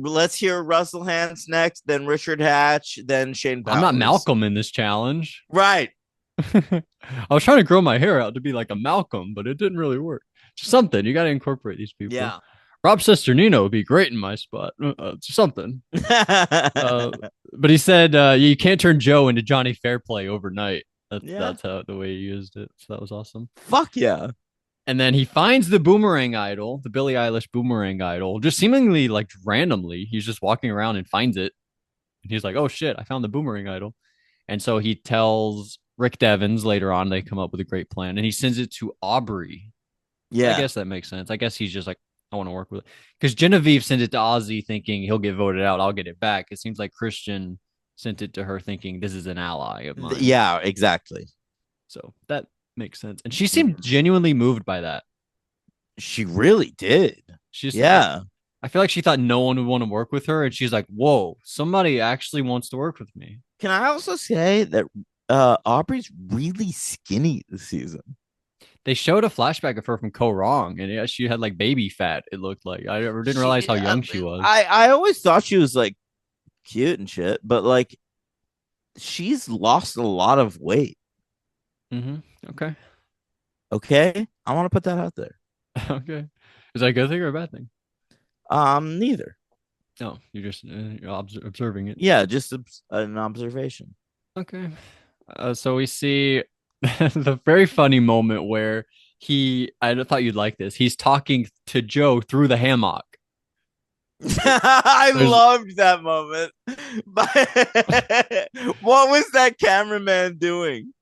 Speaker 2: Russell Hantz next, then Richard Hatch, then Shane
Speaker 1: I'm not
Speaker 2: Powers.
Speaker 1: Malcolm in this challenge.
Speaker 2: Right.
Speaker 1: I was trying to grow my hair out to be like a Malcolm, but it didn't really work. Just something. You got to incorporate these people.
Speaker 2: Yeah.
Speaker 1: Rob Sesternino would be great in my spot. Something. Uh, but he said you can't turn Joe into Johnny Fairplay overnight.
Speaker 2: Yeah.
Speaker 1: That's how the way he used it. So that was awesome.
Speaker 2: Fuck yeah.
Speaker 1: And then he finds the boomerang idol, the Billie Eilish boomerang idol, just seemingly like randomly. He's just walking around and finds it. And he's like, oh shit, I found the boomerang idol. And so he tells Rick Devens later on, they come up with a great plan and he sends it to Aubrey. I
Speaker 2: Yeah.
Speaker 1: guess that makes sense. I guess he's just like, I want to work with it. Because Genevieve sent it to Ozzy thinking he'll get voted out. I'll get it back. It seems like Christian sent it to her thinking this is an ally of mine.
Speaker 2: Yeah, exactly.
Speaker 1: So that makes sense. And she seemed genuinely moved by that.
Speaker 2: She really did.
Speaker 1: She's,
Speaker 2: Yeah.
Speaker 1: I feel like she thought no one would want to work with her. And she's like, whoa, somebody actually wants to work with me.
Speaker 2: Can I also say that Aubrey's really skinny this season?
Speaker 1: They showed a flashback of her from Co Wrong, and yeah, she had like baby fat. It looked like I didn't realize how young she was.
Speaker 2: I always thought she was like cute and shit, but like she's lost a lot of weight.
Speaker 1: Mm-hmm. Okay.
Speaker 2: Okay, I want to put that out there.
Speaker 1: Okay. Is that a good thing or a bad thing?
Speaker 2: Neither.
Speaker 1: No, you're just observing it.
Speaker 2: Yeah, just an observation.
Speaker 1: Okay. So we see the very funny moment where I thought you'd like this. He's talking to Joe through the hammock.
Speaker 2: I
Speaker 1: There's
Speaker 2: loved that moment. But what was that cameraman doing?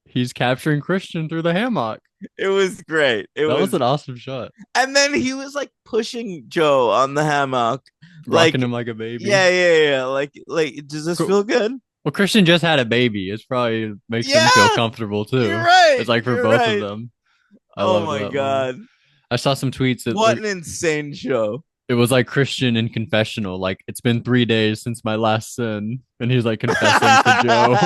Speaker 1: He's capturing Christian through the hammock.
Speaker 2: It was great. It
Speaker 1: That
Speaker 2: was,
Speaker 1: was an awesome shot.
Speaker 2: and then he was like pushing Joe on the hammock,
Speaker 1: Rocking
Speaker 2: like,
Speaker 1: him like a baby.
Speaker 2: yeah. Like, does this feel good?
Speaker 1: Well, Christian just had a baby. It's probably makes him
Speaker 2: Yeah,
Speaker 1: feel comfortable too.
Speaker 2: you're right.
Speaker 1: It's like for
Speaker 2: You're
Speaker 1: both
Speaker 2: right.
Speaker 1: of them. I
Speaker 2: Oh
Speaker 1: loved
Speaker 2: my
Speaker 1: that moment.
Speaker 2: god,
Speaker 1: I saw some tweets that
Speaker 2: what an insane show!
Speaker 1: it was like Christian in confessional. Like it's been 3 days since my last sin, and he's like confessing to Joe.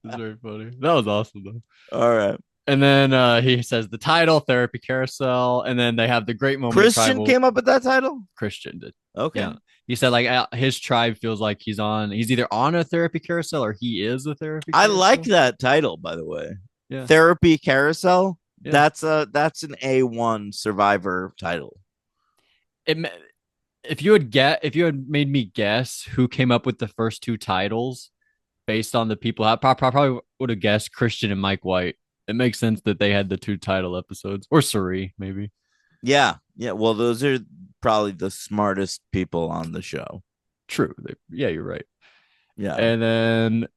Speaker 1: It's very funny. That was awesome though.
Speaker 2: All right,
Speaker 1: And then he says the title therapy carousel, and then they have the great moment.
Speaker 2: Christian came up with that title.
Speaker 1: Christian did.
Speaker 2: Okay.
Speaker 1: Yeah. He said like his tribe feels like he's either on a therapy carousel or he is a therapy
Speaker 2: I
Speaker 1: carousel.
Speaker 2: like that title, by the way.
Speaker 1: Yeah.
Speaker 2: Therapy Carousel.
Speaker 1: Yeah.
Speaker 2: That's an A1 Survivor title.
Speaker 1: If you had made me guess who came up with the first two titles based on the people, I probably would have guessed Christian and Mike White. It makes sense that they had the two title episodes, or Suri maybe.
Speaker 2: Yeah. Well, those are probably the smartest people on the show.
Speaker 1: True. Yeah, you're right.
Speaker 2: Yeah.
Speaker 1: And then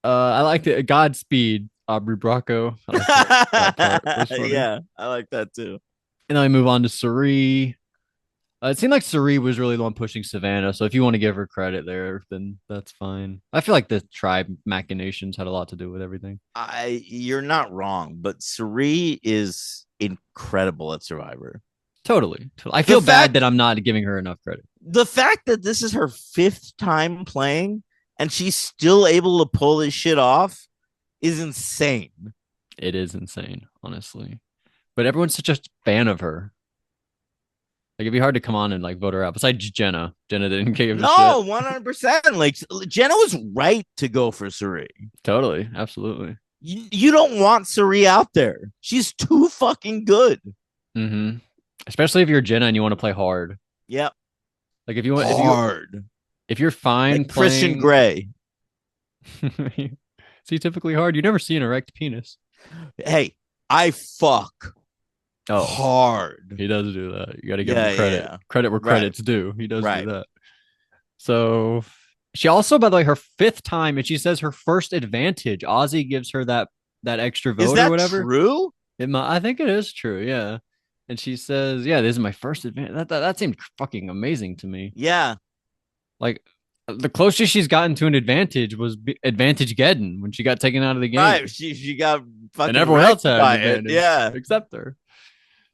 Speaker 1: I liked it. Godspeed, Aubrey Bracco. I like that part.
Speaker 2: Yeah, I like that too.
Speaker 1: And then we move on to Suri. It seemed like Suri was really the one pushing Savannah. So if you want to give her credit there, then that's fine. I feel like the tribe machinations had a lot to do with everything.
Speaker 2: You're not wrong, but Suri is incredible at Survivor.
Speaker 1: Totally. I feel bad that I'm not giving her enough credit.
Speaker 2: The fact that this is her 5th time playing and she's still able to pull this shit off is insane.
Speaker 1: It is insane, honestly. But everyone's such a fan of her. Like it'd be hard to come on and like vote her out. Besides Jenna, Jenna didn't give a shit.
Speaker 2: No, 100%. Like Jenna was right to go for Suri.
Speaker 1: Totally, absolutely.
Speaker 2: You don't want Suri out there. She's too fucking good.
Speaker 1: Mm-hmm. Especially if you're Jenna and you want to play hard.
Speaker 2: Yep.
Speaker 1: Like if you want
Speaker 2: hard.
Speaker 1: if you're fine
Speaker 2: Like Christian
Speaker 1: playing
Speaker 2: Grey.
Speaker 1: see typically hard, you never see an erect penis.
Speaker 2: Hey, I fuck
Speaker 1: Oh,
Speaker 2: hard.
Speaker 1: he does do that. You got to give him credit.
Speaker 2: Yeah.
Speaker 1: Credit where
Speaker 2: Right.
Speaker 1: credit's due. He does
Speaker 2: Right.
Speaker 1: do that. So she also, by the way, her 5th time, and she says her first advantage. Ozzy gives her that extra vote
Speaker 2: Is that
Speaker 1: or whatever.
Speaker 2: true?
Speaker 1: I think it is true. Yeah. And she says, "Yeah, this is my first advantage." That seemed fucking amazing to me.
Speaker 2: Yeah.
Speaker 1: Like the closest she's gotten to an advantage was advantage Geddon when she got taken out of the game.
Speaker 2: Right. She got fucking
Speaker 1: and everyone else had
Speaker 2: by
Speaker 1: an advantage,
Speaker 2: Yeah.
Speaker 1: except her.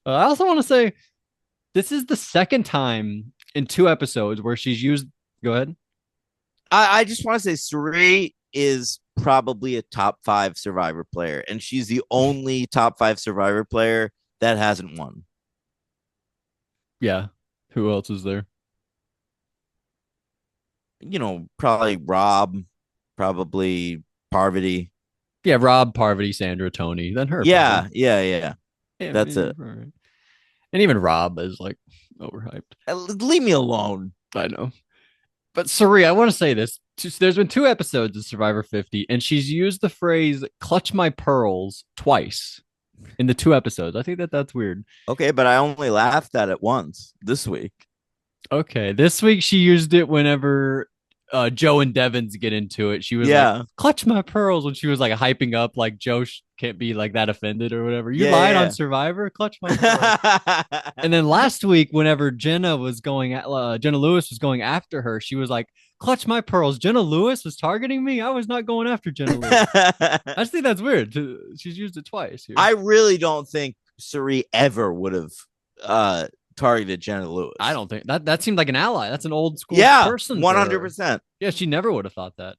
Speaker 1: I also want to say this is the second time in 2 episodes where she's used. Go ahead.
Speaker 2: I just want to say Suri is probably a top 5 Survivor player, and she's the only top 5 Survivor player that hasn't won.
Speaker 1: Yeah. Who else is there?
Speaker 2: Probably Rob, probably Parvati.
Speaker 1: Yeah, Rob, Parvati, Sandra, Tony, then her.
Speaker 2: Yeah,
Speaker 1: probably.
Speaker 2: yeah. That's it.
Speaker 1: Right. And even Rob is like overhyped.
Speaker 2: Leave me alone.
Speaker 1: I know. But Suri, I want to say this. There's been 2 episodes of Survivor 50, and she's used the phrase "clutch my pearls" twice in the 2 episodes. I think that's weird.
Speaker 2: Okay, but I only laughed at it once this week.
Speaker 1: Okay, this week she used it whenever Joe and Devins get into it. She was like, "Clutch my pearls," when she was like hyping up, like Joe can't be like that offended or whatever. You lied on Survivor, clutch my pearls. And then last week, whenever Jenna Lewis was going after her, she was like, "Clutch my pearls." Jenna Lewis was targeting me. I was not going after Jenna Lewis. I just think that's weird. She's used it twice here.
Speaker 2: I really don't think Suri ever would have targeted Jenna Lewis.
Speaker 1: I don't think that seemed like an ally. That's an old school person.
Speaker 2: 100%.
Speaker 1: Yeah, she never would have thought that.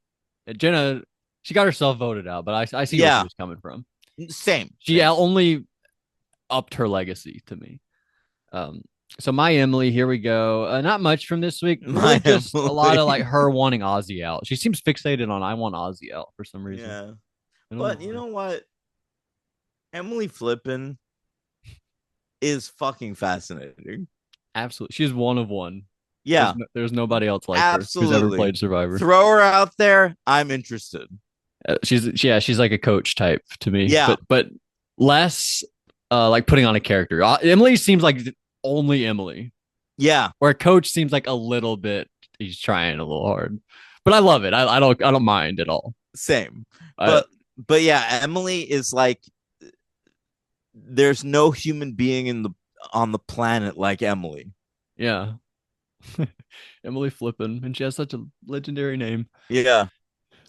Speaker 1: Jenna, she got herself voted out, but I see where she was coming from.
Speaker 2: Same.
Speaker 1: She only upped her legacy to me. So my Emily, here we go. Not much from this week. Really just a lot of like her wanting Ozzy out. She seems fixated on I want Ozzy out for some reason.
Speaker 2: Yeah. But you know what? Emily Flippin is fucking fascinating.
Speaker 1: Absolutely. She's one of one.
Speaker 2: Yeah.
Speaker 1: There's nobody else like her who's ever played Survivor.
Speaker 2: Throw her out there. I'm interested.
Speaker 1: She's like a coach type to me.
Speaker 2: Yeah.
Speaker 1: But less like putting on a character. Emily seems like only Emily.
Speaker 2: Yeah.
Speaker 1: Where coach seems like a little bit, he's trying a little hard. But I love it. I don't mind at all.
Speaker 2: Same. But yeah, Emily is like, there's no human being on the planet like Emily.
Speaker 1: Yeah. Emily Flippin, and she has such a legendary name.
Speaker 2: Yeah.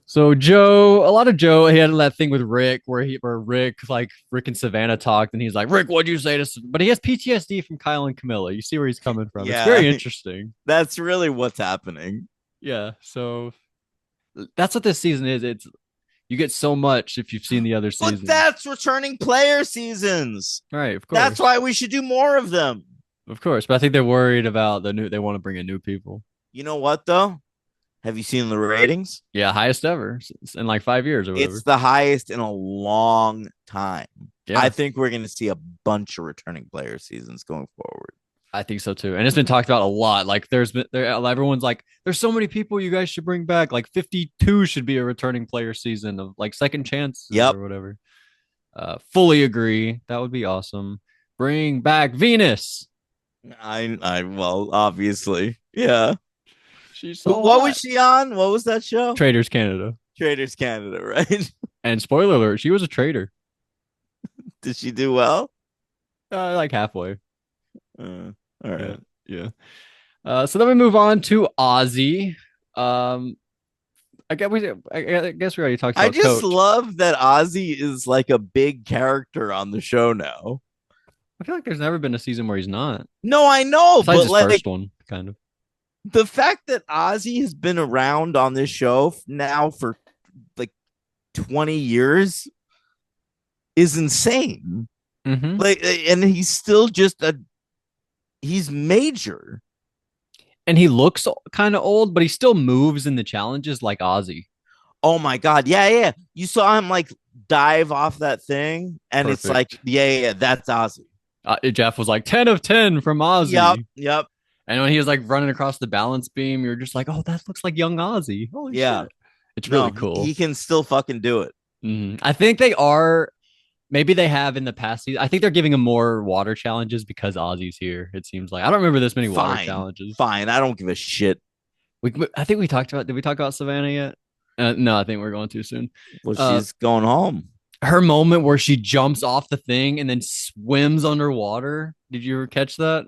Speaker 1: So Joe, a lot of Joe, he had that thing with Rick where Rick and Savannah talked, and he's like, "Rick, what'd you say to?" But he has PTSD from Kyle and Camilla. You see where he's coming from.
Speaker 2: Yeah.
Speaker 1: It's very interesting.
Speaker 2: That's really what's happening.
Speaker 1: Yeah. So that's what this season is. You get so much if you've seen the other seasons.
Speaker 2: But that's returning player seasons.
Speaker 1: Right, of course.
Speaker 2: That's why we should do more of them.
Speaker 1: Of course, but I think they're worried about they want to bring in new people.
Speaker 2: You know what though? Have you seen the ratings?
Speaker 1: Yeah, highest ever in like 5 years or whatever.
Speaker 2: It's the highest in a long time.
Speaker 1: Yeah.
Speaker 2: I think we're going to see a bunch of returning player seasons going forward.
Speaker 1: I think so too. And it's been talked about a lot. Like everyone's like, there's so many people you guys should bring back. Like 52 should be a returning player season of like second chance or whatever. Fully agree. That would be awesome. Bring back Venus.
Speaker 2: Well, obviously. Yeah.
Speaker 1: She's so
Speaker 2: what was she on? What was that show?
Speaker 1: Traders Canada.
Speaker 2: Traders Canada, right?
Speaker 1: And spoiler alert, she was a trader.
Speaker 2: Did she do well?
Speaker 1: Like halfway.
Speaker 2: All right.
Speaker 1: Yeah. So then we move on to Ozzy. I guess we already talked about
Speaker 2: I just
Speaker 1: Coach.
Speaker 2: love that Ozzy is like a big character on the show now.
Speaker 1: I feel like there's never been a season where he's not.
Speaker 2: No, I know,
Speaker 1: besides
Speaker 2: but
Speaker 1: his
Speaker 2: like
Speaker 1: first one, kind of.
Speaker 2: The fact that Ozzy has been around on this show now for like 20 years is insane.
Speaker 1: Mm-hmm.
Speaker 2: Like, and he's still just he's major.
Speaker 1: And he looks kind of old, but he still moves in the challenges like Ozzy.
Speaker 2: Oh my god, yeah, yeah. You saw him like dive off that thing, and it's like,
Speaker 1: Perfect.
Speaker 2: yeah, yeah, yeah, that's Ozzy.
Speaker 1: Jeff was like 10 of 10 from
Speaker 2: Yep,
Speaker 1: Ozzy.
Speaker 2: yep,
Speaker 1: And when he was like running across the balance beam, you're just like, oh, that looks like young Ozzy. Holy
Speaker 2: yeah.
Speaker 1: shit. It's really
Speaker 2: No, he
Speaker 1: cool.
Speaker 2: can still fucking do it.
Speaker 1: I think they are. Maybe they have in the past season. I think they're giving him more water challenges because Ozzy's here. It seems like I don't remember this many water
Speaker 2: Fine,
Speaker 1: challenges.
Speaker 2: fine. I don't give a shit.
Speaker 1: I think we talked about. Did we talk about Savannah yet? No, I think we're going too soon.
Speaker 2: Well,
Speaker 1: Uh,
Speaker 2: she's going home.
Speaker 1: Her moment where she jumps off the thing and then swims underwater. Did you ever catch that?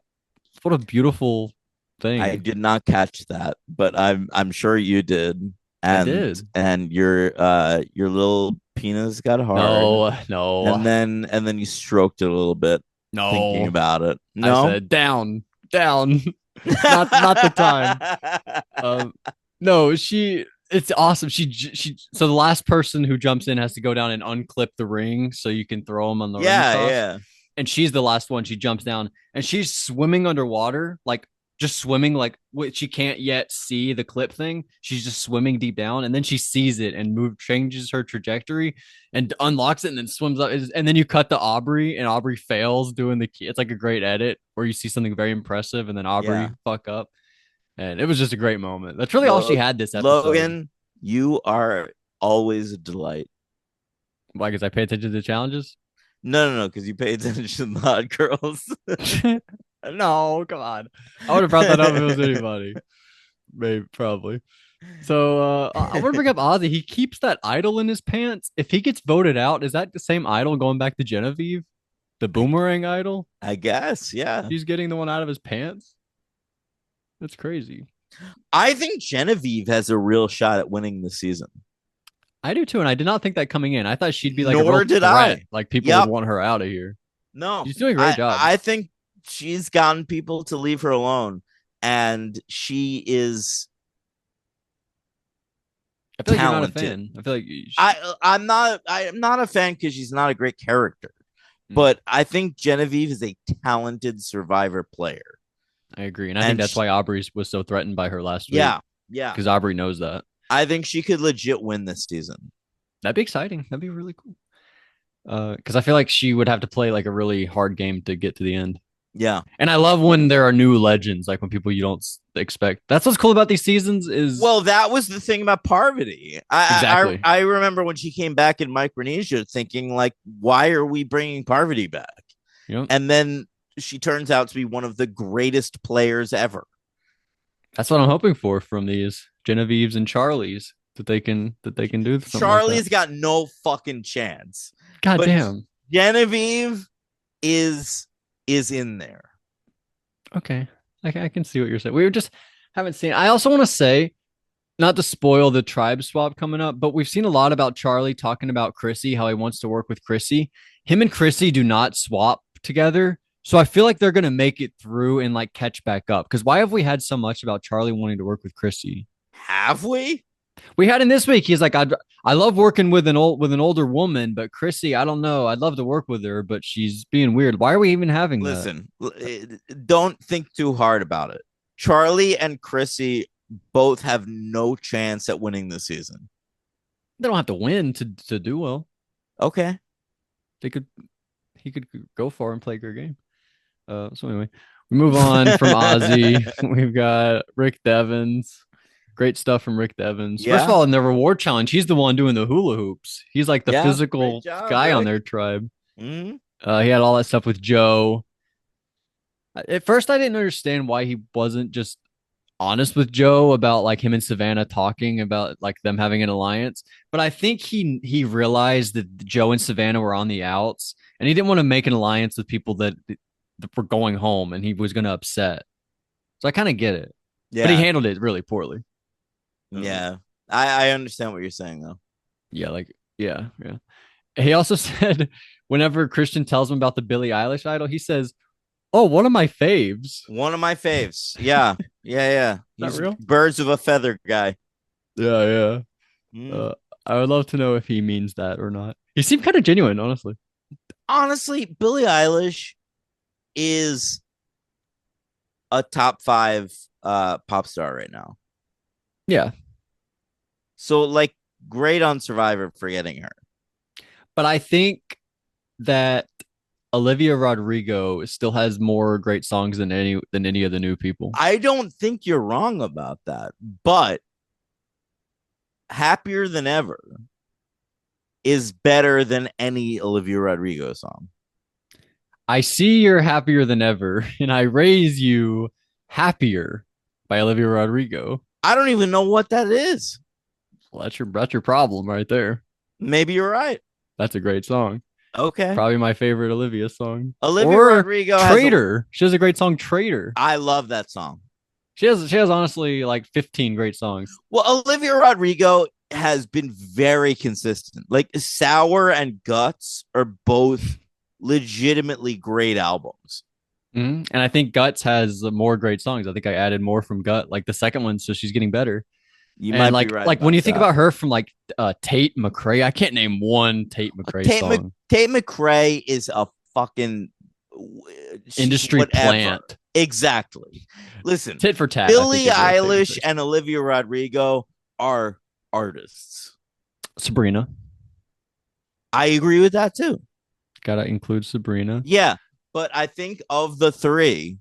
Speaker 1: What a beautiful
Speaker 2: I
Speaker 1: thing.
Speaker 2: did not catch that, but I'm sure you did.
Speaker 1: I
Speaker 2: And
Speaker 1: did.
Speaker 2: your little penis got hard,
Speaker 1: No, no,
Speaker 2: and then you stroked it a little bit thinking
Speaker 1: no.
Speaker 2: about it.
Speaker 1: I
Speaker 2: No.
Speaker 1: said down, down. Not the time. Um, no, it's awesome. She so the last person who jumps in has to go down and unclip the ring so you can throw them on the ring
Speaker 2: Yeah,
Speaker 1: toss.
Speaker 2: yeah.
Speaker 1: And she's the last one. She jumps down and she's swimming underwater, like just swimming, like she can't yet see the clip thing. She's just swimming deep down, and then she sees it and changes her trajectory and unlocks it, and then swims up. And then you cut to Aubrey, and Aubrey fails doing the key. It's like a great edit where you see something very impressive, and then Aubrey
Speaker 2: Yeah.
Speaker 1: fuck up, and it was just a great moment. That's really all she
Speaker 2: Lo-
Speaker 1: had this episode.
Speaker 2: Logan, you are always a delight.
Speaker 1: Why? Because I pay attention to the challenges.
Speaker 2: No, no, no, because you pay attention to the hot girls.
Speaker 1: No, come on. I would have brought that up if it was anybody. Maybe, probably. So I want to bring up Ozzy. He keeps that idol in his pants. If he gets voted out, is that the same idol going back to Genevieve? The
Speaker 2: I,
Speaker 1: boomerang idol?
Speaker 2: I guess, yeah.
Speaker 1: He's getting the one out of his pants? That's crazy.
Speaker 2: I think Genevieve has a real shot at winning the season.
Speaker 1: I do too, and I did not think that coming in. I thought she'd be like a real
Speaker 2: Nor did
Speaker 1: threat.
Speaker 2: I.
Speaker 1: Like people would
Speaker 2: Yep.
Speaker 1: want her out of here.
Speaker 2: No,
Speaker 1: She's doing a great
Speaker 2: I
Speaker 1: job.
Speaker 2: I think she's gotten people to leave her alone, and she is
Speaker 1: I feel like you're not a
Speaker 2: talented.
Speaker 1: fan. I feel like
Speaker 2: I'm not a fan because she's not a great character,
Speaker 1: Mm,
Speaker 2: but I think Genevieve is a talented Survivor player,
Speaker 1: I agree, and I think
Speaker 2: and
Speaker 1: that's why Aubrey was so threatened by her last week
Speaker 2: yeah, yeah,
Speaker 1: because Aubrey knows that.
Speaker 2: I think she could legit win this season.
Speaker 1: That'd be exciting. That'd be really cool. Because I feel like she would have to play like a really hard game to get to the end.
Speaker 2: Yeah.
Speaker 1: And I love when there are new legends, like when people you don't expect. That's what's cool about these seasons is
Speaker 2: Well, that was the thing about Parvati.
Speaker 1: exactly.
Speaker 2: I remember when she came back in Micronesia, thinking like, why are we bringing Parvati back?
Speaker 1: You know,
Speaker 2: And then she turns out to be one of the greatest players ever.
Speaker 1: that's what I'm hoping for from these Genevieves and Charlies that they can do something like
Speaker 2: Charlie's
Speaker 1: that.
Speaker 2: got no fucking chance,
Speaker 1: God
Speaker 2: but
Speaker 1: damn.
Speaker 2: Genevieve is in there.
Speaker 1: Okay, I can see what you're saying. We just haven't seen. I also want to say, not to spoil the tribe swap coming up, but we've seen a lot about Charlie talking about Chrissy, how he wants to work with Chrissy. Him and Chrissy do not swap together. So I feel like they're gonna make it through and like catch back up. Because why have we had so much about Charlie wanting to work with Chrissy?
Speaker 2: Have we?
Speaker 1: We had him this week. He's like, I love working with an older woman, but Chrissy, I don't know. I'd love to work with her, but she's being weird. Why are we even having that?
Speaker 2: Listen, don't think too hard about it. Charlie and Chrissy both have no chance at winning the season.
Speaker 1: They don't have to win to do well.
Speaker 2: Okay.
Speaker 1: They could he could go far and play a great game. So anyway, we move on from Ozzy. We've got Rick Devens. Great stuff from Rick Devens. First of
Speaker 2: Yeah.
Speaker 1: all, in the reward challenge, he's the one doing the hula hoops. He's like the
Speaker 2: Yeah.
Speaker 1: physical
Speaker 2: Great job,
Speaker 1: guy on
Speaker 2: Rick.
Speaker 1: their tribe.
Speaker 2: Mhm.
Speaker 1: He had all that stuff with Joe. At first, I didn't understand why he wasn't just honest with Joe about like him and Savannah talking about like them having an alliance. But I think he realized that Joe and Savannah were on the outs, and he didn't want to make an alliance with people that were going home, and he was going to upset. So I kind of get it, but he
Speaker 2: Yeah.
Speaker 1: handled it really poorly.
Speaker 2: Yeah. I understand what you're saying though.
Speaker 1: Yeah, like yeah. He also said whenever Christian tells him about the Billie Eilish idol, he says, "Oh, one of my faves."
Speaker 2: One of my faves. Yeah. Yeah, yeah.
Speaker 1: Is
Speaker 2: He's
Speaker 1: that real?
Speaker 2: birds of a feather guy.
Speaker 1: Yeah.
Speaker 2: Mm.
Speaker 1: I would love to know if he means that or not. He seemed kind of genuine, honestly.
Speaker 2: Honestly, Billie Eilish is a top five pop star right now.
Speaker 1: Yeah,
Speaker 2: So like great on Survivor for getting her.
Speaker 1: but I think that Olivia Rodrigo still has more great songs than any of the new people.
Speaker 2: I don't think you're wrong about that, but Happier Than Ever is better than any Olivia Rodrigo song.
Speaker 1: I see you're happier than ever, and I raise you happier by Olivia Rodrigo.
Speaker 2: I don't even know what that is.
Speaker 1: Well, that's your problem right there.
Speaker 2: Maybe you're right.
Speaker 1: That's a great song.
Speaker 2: Okay.
Speaker 1: Probably my favorite Olivia song.
Speaker 2: Olivia
Speaker 1: Or
Speaker 2: Rodrigo
Speaker 1: Traitor. She has a great song, Traitor.
Speaker 2: I love that song.
Speaker 1: She has honestly like 15 great songs.
Speaker 2: Well, Olivia Rodrigo has been very consistent. Like Sour and Guts are both legitimately great albums.
Speaker 1: Mm-hmm. And I think Guts has more great songs. I think I added more from Gut, like the second one, so she's getting better.
Speaker 2: You
Speaker 1: And
Speaker 2: might be right.
Speaker 1: like when
Speaker 2: about
Speaker 1: you think
Speaker 2: that.
Speaker 1: about her from like Tate McRae, I can't name one Tate McRae song.
Speaker 2: Tate McRae is a fucking
Speaker 1: Industry
Speaker 2: whatever.
Speaker 1: plant.
Speaker 2: Exactly. Listen,
Speaker 1: Tit for tat.
Speaker 2: Billie Eilish and Olivia Rodrigo are artists.
Speaker 1: Sabrina.
Speaker 2: I agree with that too.
Speaker 1: Gotta include Sabrina.
Speaker 2: Yeah, but I think of the three,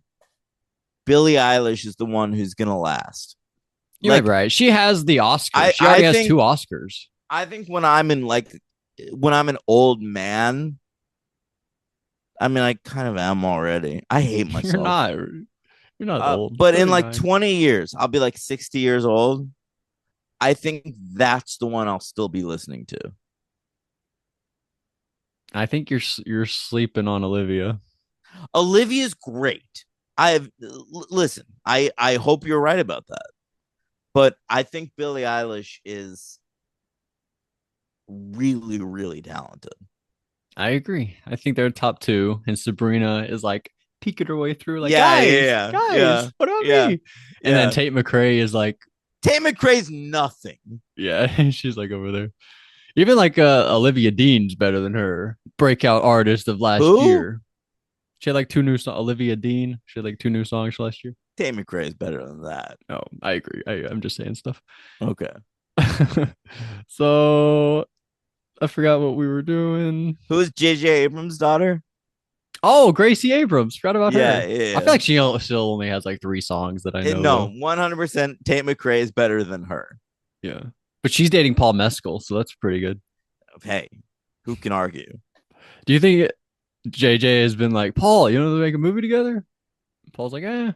Speaker 2: Billie Eilish is the one who's gonna last.
Speaker 1: You're like, right. She has the Oscars. She already has 2 Oscars.
Speaker 2: I think when I'm an old man, I mean, I kind of am already. I hate myself.
Speaker 1: You're not old.
Speaker 2: But in like 20 years, I'll be like 60 years old. I think that's the one I'll still be listening to.
Speaker 1: I think you're sleeping on Olivia.
Speaker 2: Olivia's great. Listen, I hope you're right about that. But I think Billie Eilish is really, really talented.
Speaker 1: I agree. I think they're top 2, and Sabrina is like peeking her way through. Like,
Speaker 2: guys,
Speaker 1: what about me? And then Tate McRae is like,
Speaker 2: Tate McRae's nothing.
Speaker 1: Yeah, she's like over there. Even like Olivia Dean's better than her. Breakout artist of last year. She had like 2 new songs. Olivia Dean. She had like 2 new songs last year.
Speaker 2: Tate McRae is better than that.
Speaker 1: No, I agree. I'm just saying stuff.
Speaker 2: Okay.
Speaker 1: So I forgot what we were doing.
Speaker 2: Who's J.J. Abrams' daughter?
Speaker 1: Oh, Gracie Abrams. Forgot about her.
Speaker 2: Yeah.
Speaker 1: I feel like she still only has like 3 songs that I know.
Speaker 2: No, 100% Tate McRae is better than her.
Speaker 1: Yeah. But she's dating Paul Mescal, so that's pretty good.
Speaker 2: Hey, who can argue?
Speaker 1: Do you think JJ has been like, Paul, you know, they make a movie together? Paul's like, I'm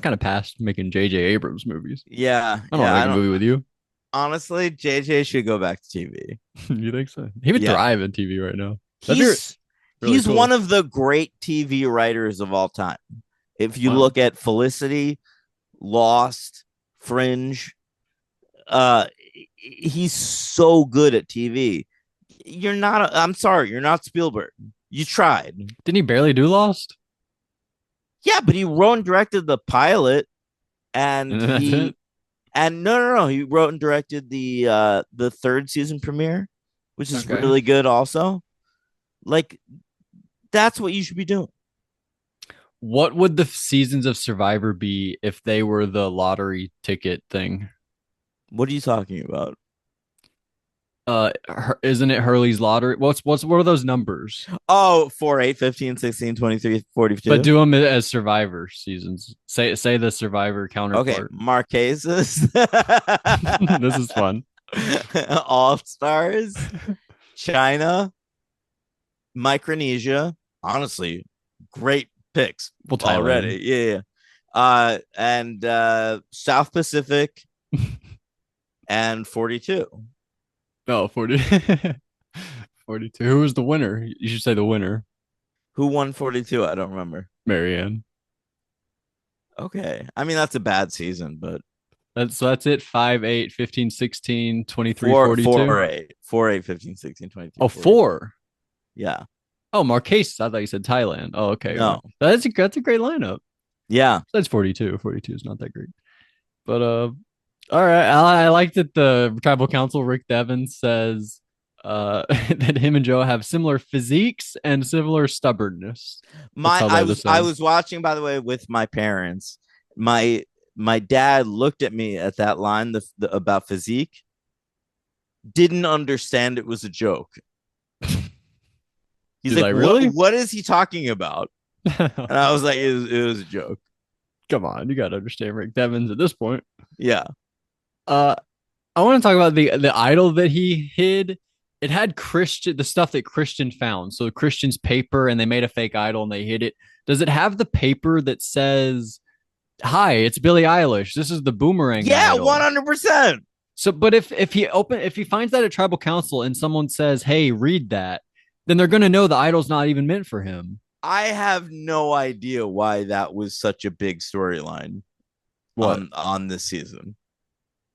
Speaker 1: kind of past making JJ Abrams movies.
Speaker 2: Yeah.
Speaker 1: I don't want to make a movie with you.
Speaker 2: Honestly, JJ should go back to TV.
Speaker 1: You think so? He would thrive in TV right now.
Speaker 2: He's cool. One of the great TV writers of all time. If you look at Felicity, Lost, Fringe, he's so good at TV. I'm sorry, you're not Spielberg. You tried.
Speaker 1: Didn't he barely do Lost?
Speaker 2: Yeah, but he wrote and directed the pilot, and he he wrote and directed the 3rd season premiere, which is really good also. Like, that's what you should be doing.
Speaker 1: What would the seasons of Survivor be if they were the lottery ticket thing?
Speaker 2: What are you talking about?
Speaker 1: Isn't it Hurley's lottery? What are those numbers?
Speaker 2: Oh, 4, 8, 15, 16, 23, 42.
Speaker 1: But do them as Survivor seasons. Say the Survivor counterpart.
Speaker 2: Okay, Marquesas.
Speaker 1: This is fun.
Speaker 2: All Stars, China, Micronesia. Honestly, great picks already. Yeah. And South Pacific and 42.
Speaker 1: No, 40. 42. Who was the winner? You should say the winner.
Speaker 2: Who won 42? I don't remember.
Speaker 1: Marianne.
Speaker 2: Okay. I mean, that's a bad season, but
Speaker 1: that's it. 5, 8, 15, 16, 23,
Speaker 2: 42. 4, 8, 15, 16, 23.
Speaker 1: Oh, 4.
Speaker 2: Yeah.
Speaker 1: Oh, Marquesas. I thought you said Thailand. Oh, okay.
Speaker 2: No.
Speaker 1: That's a great lineup.
Speaker 2: Yeah.
Speaker 1: That's 42. 42 is not that great. But all right. I like that the tribal council, Rick Devens, says that him and Joe have similar physiques and similar stubbornness. That's
Speaker 2: My
Speaker 1: how they're the
Speaker 2: I
Speaker 1: same.
Speaker 2: was watching, by the way, with my parents. My dad looked at me at that line, about physique, didn't understand it was a joke. He's
Speaker 1: He's
Speaker 2: like,
Speaker 1: like, really?
Speaker 2: what is he talking about? And I was like, it was a joke.
Speaker 1: Come on, you gotta understand Rick Devens at this point.
Speaker 2: Yeah.
Speaker 1: Uh, I want to talk about the idol that he hid. It had Christian the stuff that Christian found. So Christian's paper, and they made a fake idol and they hid it. Does it have the paper that says, "Hi, it's Billie Eilish. This is the boomerang
Speaker 2: Yeah,
Speaker 1: idol."
Speaker 2: 100%.
Speaker 1: So, but if he finds that at tribal council and someone says, "Hey, read that," then they're gonna know the idol's not even meant for him.
Speaker 2: I have no idea why that was such a big storyline
Speaker 1: What?
Speaker 2: on this season.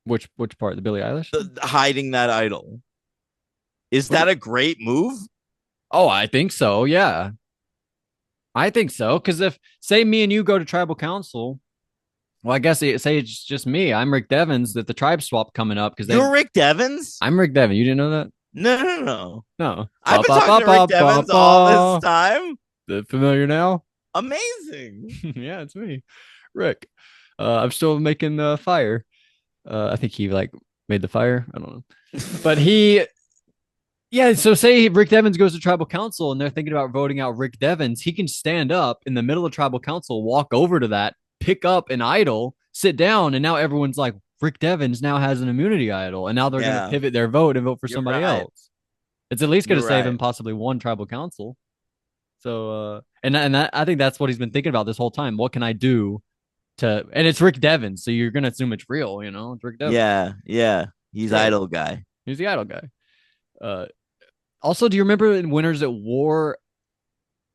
Speaker 1: Which part? The Billie Eilish?
Speaker 2: Hiding that idol. Is that a great move?
Speaker 1: Oh, I think so. Yeah, I think so. Because if say me and you go to tribal council, well, I guess say it's just me. I'm Rick Devens. That the tribe swap coming up because
Speaker 2: You're Rick Devens?
Speaker 1: I'm Rick Devens. You didn't know that?
Speaker 2: No, no, no.
Speaker 1: No.
Speaker 2: I've been talking to Rick Devens all this time.
Speaker 1: Familiar now?
Speaker 2: Amazing.
Speaker 1: Yeah, it's me, Rick. I'm still making the fire. I think he like made the fire. I don't know, but he yeah, so say Rick Devens goes to tribal council and they're thinking about voting out Rick Devens. He can stand up in the middle of tribal council, walk over to that, pick up an idol, sit down, and now everyone's like, Rick Devens now has an immunity idol, and now they're going to pivot their vote and vote for somebody else. It's at least going to save him possibly one tribal council. So, I think that's what he's been thinking about this whole time. What can I do to? And it's Rick Devens, so you're going to assume it's real, It's Rick Devens.
Speaker 2: Yeah. He's idol guy.
Speaker 1: He's the idol guy. Also, do you remember in Winners at War?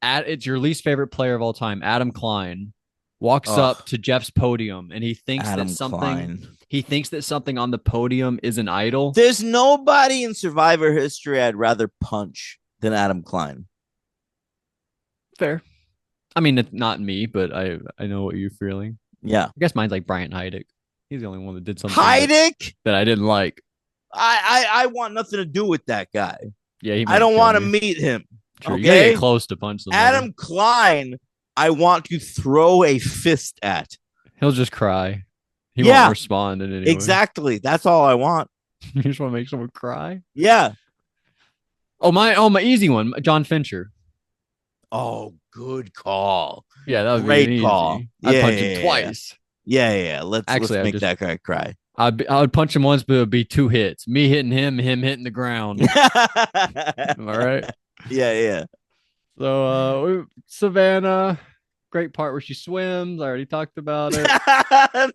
Speaker 1: It's your least favorite player of all time, Adam Klein, walks up to Jeff's podium and he thinks that something on the podium is an idol.
Speaker 2: There's nobody in Survivor history I'd rather punch than Adam Klein.
Speaker 1: Fair. I mean, it's not me, but I know what you're feeling.
Speaker 2: Yeah.
Speaker 1: I guess mine's like Bryant Heidick. He's the only one that did something that I didn't like.
Speaker 2: I want nothing to do with that guy.
Speaker 1: Yeah,
Speaker 2: I don't want to meet him.
Speaker 1: True. Okay, you gotta get close to punch them.
Speaker 2: Adam Klein, I want to throw a fist at.
Speaker 1: He'll just cry. He won't respond in any way.
Speaker 2: Exactly. That's all I want.
Speaker 1: You just want to make someone cry?
Speaker 2: Yeah.
Speaker 1: My easy one, John Fincher.
Speaker 2: Oh, good call.
Speaker 1: Yeah, that was
Speaker 2: great call.
Speaker 1: I'd punch him twice.
Speaker 2: Yeah. Let's make that guy cry.
Speaker 1: I would punch him once, but it would be 2 hits. Me hitting him hitting the ground. Am I right?
Speaker 2: Yeah.
Speaker 1: So Savannah, great part where she swims. I already talked about it.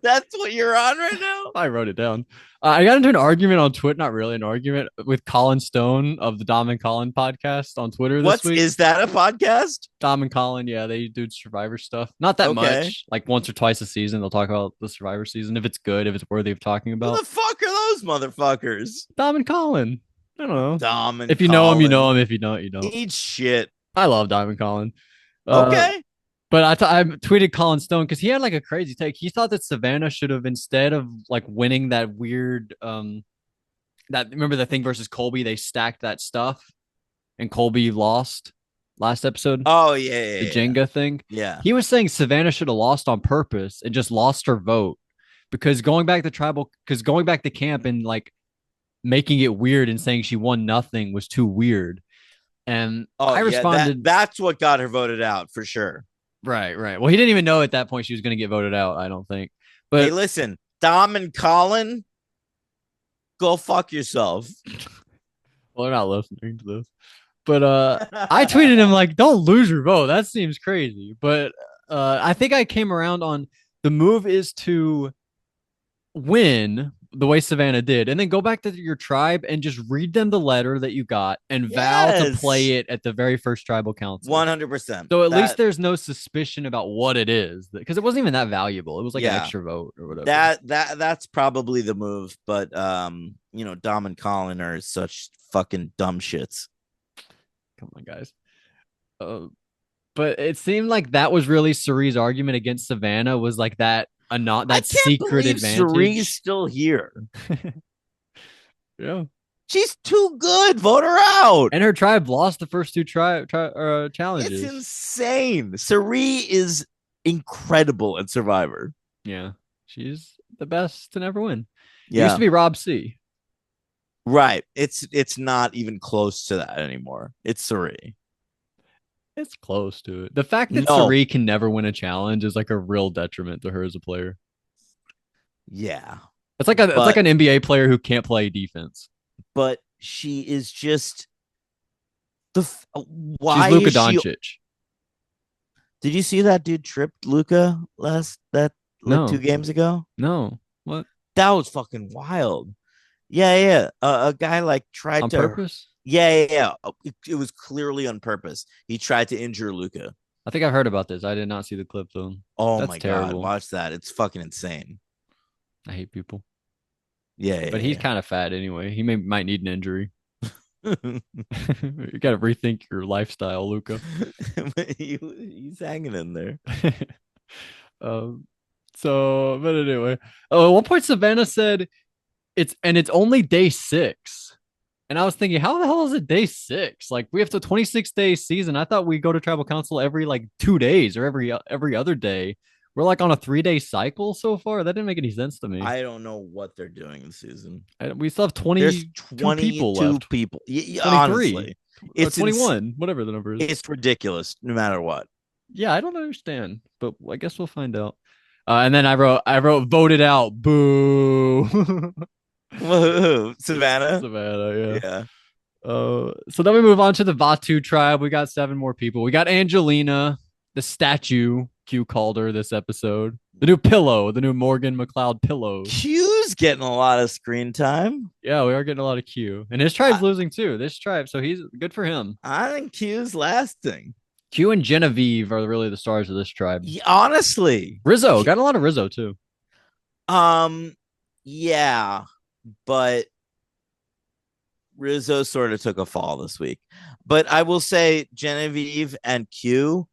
Speaker 2: That's what you're on right now?
Speaker 1: I wrote it down. I got into an argument on Twitter, not really an argument, with Colin Stone of the Dom and Colin podcast on Twitter this week.
Speaker 2: Is that a podcast?
Speaker 1: Dom and Colin, yeah, they do Survivor stuff. Not that much. Like once or twice a season, they'll talk about the Survivor season, if it's good, if it's worthy of talking about.
Speaker 2: Who the fuck are those motherfuckers?
Speaker 1: Dom and Colin. I don't know.
Speaker 2: Dom and
Speaker 1: if you know him, you know him. If you don't, you don't.
Speaker 2: Eat shit.
Speaker 1: I love Dom and Colin.
Speaker 2: Okay.
Speaker 1: But I tweeted Colin Stone because he had like a crazy take. He thought that Savannah should have, instead of like winning that weird that, remember the thing versus Colby, they stacked that stuff and Colby lost last episode.
Speaker 2: Oh yeah,
Speaker 1: the Jenga thing.
Speaker 2: Yeah,
Speaker 1: he was saying Savannah should have lost on purpose and just lost her vote because going back to camp and like making it weird and saying she won nothing was too weird. And I responded,
Speaker 2: that's what got her voted out for sure.
Speaker 1: Right. Well, he didn't even know at that point she was going to get voted out, I don't think. But
Speaker 2: hey, listen, Dom and Colin, go fuck yourself.
Speaker 1: Well, they're not listening to this. But I tweeted him like, don't lose your vote. That seems crazy. But I think I came around on the move is to win the way Savannah did, and then go back to your tribe and just read them the letter that you got and vow to play it at the very first tribal council.
Speaker 2: 100%.
Speaker 1: So at least there's no suspicion about what it is, because it wasn't even that valuable. It was like an extra vote or whatever.
Speaker 2: That's probably the move. But Dom and Colin are such fucking dumb shits.
Speaker 1: Come on, guys. But it seemed like that was really Cirie's argument against Savannah, was like that secret advantage.
Speaker 2: Cirie's still here.
Speaker 1: Yeah.
Speaker 2: She's too good. Vote her out.
Speaker 1: And her tribe lost the first two
Speaker 2: It's
Speaker 1: challenges.
Speaker 2: insane. Sari is incredible at Survivor.
Speaker 1: Yeah, she's the best to never win. It used to
Speaker 2: Yeah.
Speaker 1: be Rob C.
Speaker 2: Right. It's not even close to that anymore. It's Sari.
Speaker 1: It's close to it. The fact that
Speaker 2: No.
Speaker 1: Sari can never win a challenge is like a real detriment to her as a player.
Speaker 2: Yeah.
Speaker 1: It's like
Speaker 2: But
Speaker 1: an NBA player who can't play defense.
Speaker 2: she is just the
Speaker 1: She's
Speaker 2: why
Speaker 1: Luka
Speaker 2: is she
Speaker 1: Doncic.
Speaker 2: Did you see that dude tripped Luca last that like two
Speaker 1: No,
Speaker 2: games ago?
Speaker 1: no. What?
Speaker 2: That was fucking wild. Yeah, yeah. A guy like tried
Speaker 1: On
Speaker 2: to.
Speaker 1: purpose?
Speaker 2: Yeah, yeah, yeah. It was clearly on purpose. He tried to injure Luca.
Speaker 1: I think I've heard about this. I did not see the clip though.
Speaker 2: Oh
Speaker 1: That's
Speaker 2: my god,
Speaker 1: terrible.
Speaker 2: watch that. It's fucking insane.
Speaker 1: I hate people.
Speaker 2: Yeah,
Speaker 1: But he's
Speaker 2: yeah,
Speaker 1: kind of fat anyway. Might need an injury.
Speaker 2: yeah.
Speaker 1: You got to rethink your lifestyle, Luca.
Speaker 2: He's hanging in there.
Speaker 1: um, but anyway, oh, at one point Savannah said it's only day 6, and I was thinking, how the hell is it day 6? Like we have to 26-day season. I thought we go to tribal council every like 2 days or every other day. We're like on a 3-day cycle so far. That didn't make any sense to me.
Speaker 2: I don't know what they're doing this season.
Speaker 1: We still have
Speaker 2: There's
Speaker 1: 22 people
Speaker 2: 22
Speaker 1: left.
Speaker 2: people.
Speaker 1: 23
Speaker 2: Honestly,
Speaker 1: or
Speaker 2: it's
Speaker 1: 21, whatever the number is.
Speaker 2: it's ridiculous no matter what.
Speaker 1: Yeah, I don't understand, but I guess we'll find out. And then I wrote voted out. Boo.
Speaker 2: Woohoo, Savannah.
Speaker 1: Savannah, yeah.
Speaker 2: Yeah.
Speaker 1: So then we move on to the Vatu tribe. We got 7 more people. We got Angelina, the statue. Q called her this episode. The new pillow, the new Morgan McLeod pillow.
Speaker 2: Q's getting a lot of screen time.
Speaker 1: Yeah, we are getting a lot of Q. And his
Speaker 2: I,
Speaker 1: tribe's losing too. This tribe, so he's good for him.
Speaker 2: I think Q's lasting.
Speaker 1: Q and Genevieve are really the stars of this tribe.
Speaker 2: Honestly,
Speaker 1: Rizzo, got a lot of Rizzo too.
Speaker 2: um, yeah, but Rizzo sort of took a fall this week. But I will say Genevieve and Q,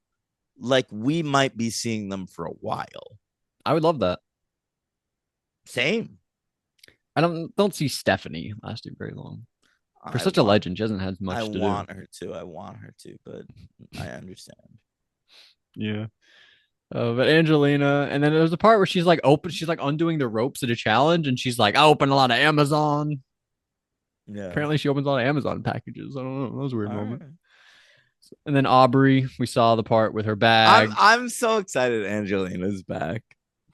Speaker 2: like we might be seeing them for a while.
Speaker 1: I would love that.
Speaker 2: Same.
Speaker 1: I don't see Stephanie lasting very long. For
Speaker 2: I
Speaker 1: such a
Speaker 2: want,
Speaker 1: legend, she hasn't had much
Speaker 2: I
Speaker 1: to
Speaker 2: want
Speaker 1: do.
Speaker 2: her to. I want her to, but I understand.
Speaker 1: Yeah. But Angelina, and then there's a part where she's like undoing the ropes at a challenge, and she's like, I open a lot of Amazon.
Speaker 2: Yeah.
Speaker 1: Apparently, she opens a lot of Amazon packages. I don't know. That was a weird
Speaker 2: All
Speaker 1: moment.
Speaker 2: right.
Speaker 1: And then Aubrey, we saw the part with her bag.
Speaker 2: I'm so excited Angelina's back.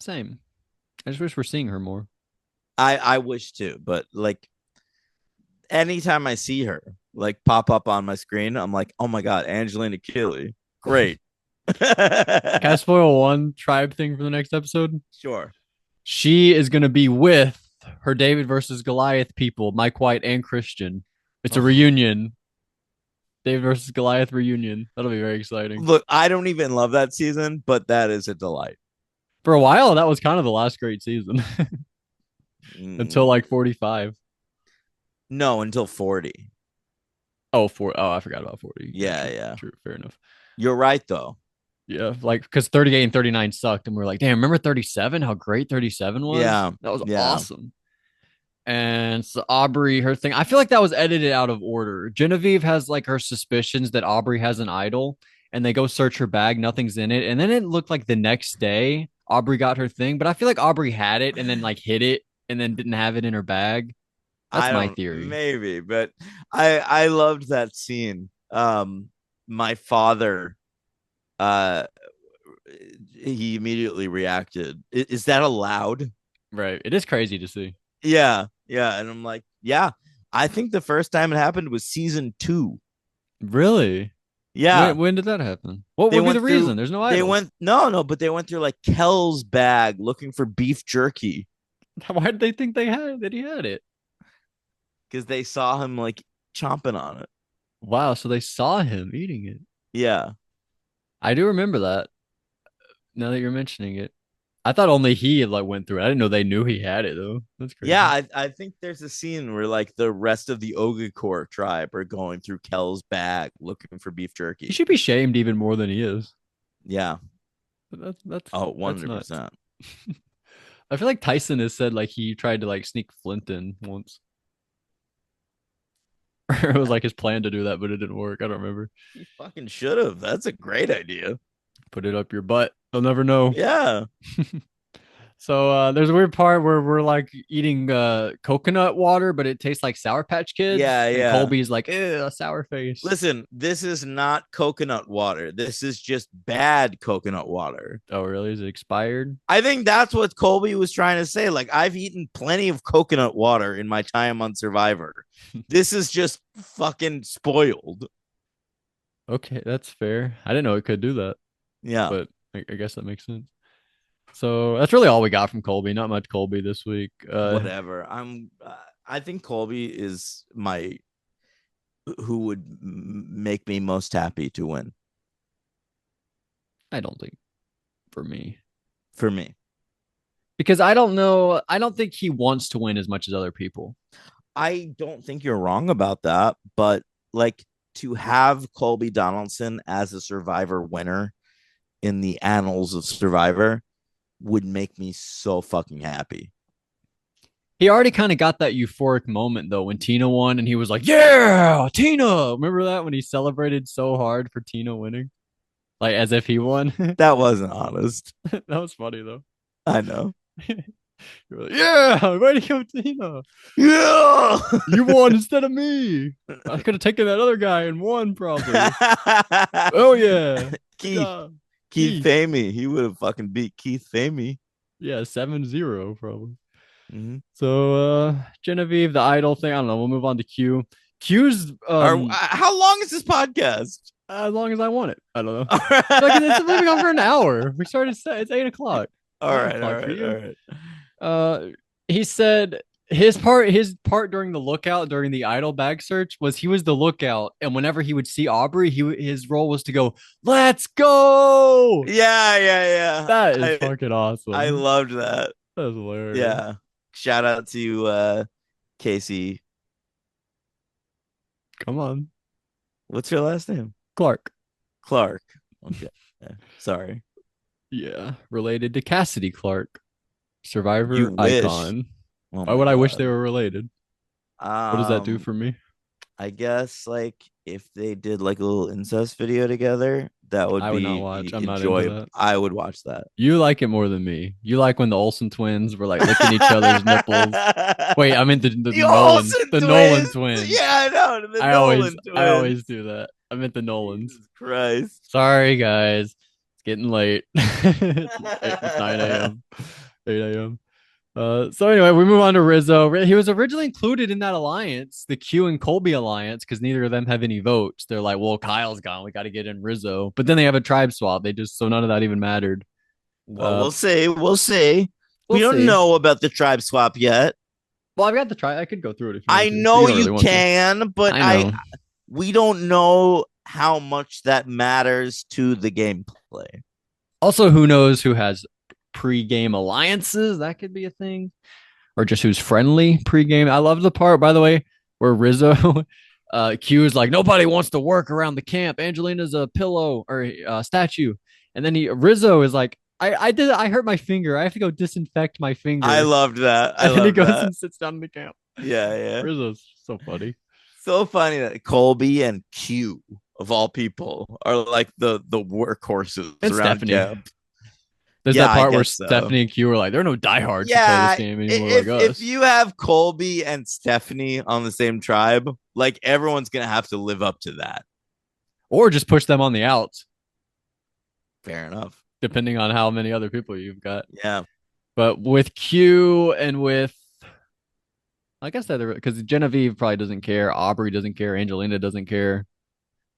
Speaker 1: Same. I just wish we're seeing her more.
Speaker 2: I wish too, but like anytime I see her like pop up on my screen, I'm like, oh my god, Angelina Keeley, great.
Speaker 1: Can I spoil one tribe thing for the next episode?
Speaker 2: Sure.
Speaker 1: She is going to be with her David versus Goliath people, Mike White and Christian. It's a reunion. David versus Goliath reunion. That'll be very exciting.
Speaker 2: Look, I don't even love that season, but that is a delight.
Speaker 1: For a while, that was kind of the last great season until like 45.
Speaker 2: No, until 40.
Speaker 1: Oh, I forgot about 40.
Speaker 2: Yeah,
Speaker 1: true,
Speaker 2: yeah.
Speaker 1: True, fair enough.
Speaker 2: You're right though.
Speaker 1: Yeah, like because 38 and 39 sucked, and we're like, damn, remember 37? How great 37 was?
Speaker 2: Yeah.
Speaker 1: That was
Speaker 2: Yeah.
Speaker 1: awesome. And so Aubrey, her thing, I feel like that was edited out of order. Genevieve has like her suspicions that Aubrey has an idol, and they go search her bag, nothing's in it. And then it looked like the next day Aubrey got her thing, but I feel like Aubrey had it and then like hid it and then didn't have it in her bag. That's my theory.
Speaker 2: Maybe, but I loved that scene. My father, uh, he immediately reacted. Is that allowed?
Speaker 1: Right. It is crazy to see.
Speaker 2: Yeah, yeah, and I'm like, yeah. I think the first time it happened was season 2.
Speaker 1: Really?
Speaker 2: Yeah,
Speaker 1: When did that happen? What
Speaker 2: they
Speaker 1: would be the
Speaker 2: went through-
Speaker 1: reason? There's no
Speaker 2: they
Speaker 1: idols.
Speaker 2: went no, but they went through like Kel's bag looking for beef jerky
Speaker 1: Why did they think that he had it?
Speaker 2: because they saw him like chomping on it.
Speaker 1: Wow, so they saw him eating it.
Speaker 2: Yeah,
Speaker 1: I do remember that. Now that you're mentioning it. I thought only he like went through it. I didn't know they knew he had it though. That's crazy.
Speaker 2: yeah. I think there's a scene where like the rest of the Ogakor tribe are going through Kel's bag looking for beef
Speaker 1: He
Speaker 2: jerky.
Speaker 1: should be shamed even more than he is.
Speaker 2: Yeah.
Speaker 1: But that's
Speaker 2: Oh,
Speaker 1: that's nuts.
Speaker 2: 100%.
Speaker 1: I feel like Tyson has said like he tried to like sneak Flint in once. Or it was like his plan to do that, but it didn't work. I don't remember.
Speaker 2: He fucking should have. That's a great idea.
Speaker 1: Put it up your butt. They'll never know.
Speaker 2: Yeah.
Speaker 1: So there's a weird part where we're like eating coconut water, but it tastes like Sour Patch Kids,
Speaker 2: Yeah,
Speaker 1: and
Speaker 2: yeah.
Speaker 1: Colby's like, "Ew, sour face."
Speaker 2: Listen, this is not coconut water. This is just bad coconut water.
Speaker 1: Oh, really? Is it expired?
Speaker 2: I think that's what Colby was trying to say. Like, I've eaten plenty of coconut water in my time on Survivor. This is just fucking spoiled.
Speaker 1: Okay, that's fair. I didn't know it could do that,
Speaker 2: Yeah.
Speaker 1: but I guess that makes sense. So that's really all we got from Colby. Not much Colby this week.
Speaker 2: Whatever. I think Colby is my who would make me most happy to win
Speaker 1: I don't think for me
Speaker 2: for me.
Speaker 1: because I don't know. I don't think he wants to win as much as other people.
Speaker 2: I don't think you're wrong about that, but like to have Colby Donaldson as a Survivor winner in the annals of Survivor would make me so fucking happy.
Speaker 1: He already kind of got that euphoric moment though when Tina won, and he was like, "Yeah, Tina!" Remember that when he celebrated so hard for Tina winning, like as if he won.
Speaker 2: That wasn't honest.
Speaker 1: That was funny though.
Speaker 2: I know.
Speaker 1: You're like, "Yeah, way to go, Tina!
Speaker 2: Yeah.
Speaker 1: You won instead of me. I could have taken that other guy and won probably." Oh yeah,
Speaker 2: Keith.
Speaker 1: yeah,
Speaker 2: Keith Famey. He would have fucking beat Keith Famey.
Speaker 1: yeah, 7-0 probably.
Speaker 2: Mm-hmm.
Speaker 1: So Genevieve, the idol thing. I don't know. We'll move on to Q. Q's
Speaker 2: how long is this podcast?
Speaker 1: as long as I want it. I don't know.
Speaker 2: All right.
Speaker 1: Like, it's moving on for an hour. We started. It's 8 o'clock.
Speaker 2: All right,
Speaker 1: 9 o'clock
Speaker 2: all
Speaker 1: for
Speaker 2: right,
Speaker 1: you.
Speaker 2: all right.
Speaker 1: He said his part during the lookout during the idol bag search was he was the lookout, and whenever he would see Aubrey, his role was to go, "Let's go."
Speaker 2: Yeah, yeah.
Speaker 1: That is fucking awesome.
Speaker 2: I loved that.
Speaker 1: That's hilarious.
Speaker 2: Yeah. Shout out to Casey.
Speaker 1: Come on,
Speaker 2: What's your last name?
Speaker 1: Clark.
Speaker 2: Clark. Okay. Yeah. Sorry.
Speaker 1: Yeah, related to Cassidy Clark, Survivor
Speaker 2: You wish.
Speaker 1: icon.
Speaker 2: Oh
Speaker 1: Why
Speaker 2: my
Speaker 1: would I wish
Speaker 2: God.
Speaker 1: they were related? What does that do for me?
Speaker 2: I guess like if they did like a little incest video together, that would
Speaker 1: I would not
Speaker 2: be
Speaker 1: watch. I'm not into
Speaker 2: enjoyable.
Speaker 1: that.
Speaker 2: I would watch that.
Speaker 1: You like it more than me. You like when the Olsen twins were like licking each other's nipples. Wait, I meant the Nolan,
Speaker 2: Olsen
Speaker 1: the
Speaker 2: twins.
Speaker 1: Nolan twins.
Speaker 2: Yeah, I know. The
Speaker 1: I
Speaker 2: Nolan
Speaker 1: always,
Speaker 2: twins.
Speaker 1: I always do that. I meant the Nolans.
Speaker 2: Jesus Christ.
Speaker 1: Sorry, guys. It's getting late. It's 9 a.m. 8 a.m. So anyway, we move on to Rizzo. He was originally included in that alliance, the Q and Colby alliance, because neither of them have any votes. They're like, well, Kyle's gone. We got to get in Rizzo. But then they have a tribe swap. So none of that even mattered.
Speaker 2: Well, we'll see. We'll see. We
Speaker 1: We'll
Speaker 2: don't
Speaker 1: see.
Speaker 2: know about the tribe swap yet.
Speaker 1: Well, I've got the tribe. I could go through it if you
Speaker 2: I
Speaker 1: want to.
Speaker 2: know
Speaker 1: don't really
Speaker 2: you
Speaker 1: want to.
Speaker 2: can, but
Speaker 1: I know.
Speaker 2: we don't know how much that matters to the gameplay.
Speaker 1: Also, who knows who has pre-game alliances? That could be a thing. Or just who's friendly pre-game. I love the part, by the way, where Rizzo Q is like, nobody wants to work around the camp. Angelina's a pillow or a statue. And then Rizzo is like, I hurt my finger. I have to go disinfect my finger.
Speaker 2: I loved that.
Speaker 1: And then he goes and sits down in the camp.
Speaker 2: Yeah.
Speaker 1: Rizzo's so funny.
Speaker 2: So funny that Colby and Q of all people are like the workhorses
Speaker 1: And
Speaker 2: around
Speaker 1: Stephanie.
Speaker 2: camp.
Speaker 1: There's
Speaker 2: Yeah,
Speaker 1: that part
Speaker 2: I
Speaker 1: where
Speaker 2: guess so.
Speaker 1: Stephanie and Q are like, there are no diehards
Speaker 2: Yeah,
Speaker 1: to play this game anymore
Speaker 2: if,
Speaker 1: like us.
Speaker 2: if you have Colby and Stephanie on the same tribe, like everyone's gonna have to live up to that.
Speaker 1: Or just push them on the outs,
Speaker 2: Fair enough.
Speaker 1: depending on how many other people you've got.
Speaker 2: Yeah.
Speaker 1: But with Q and with, I guess that because Genevieve probably doesn't care, Aubrey doesn't care, Angelina doesn't care,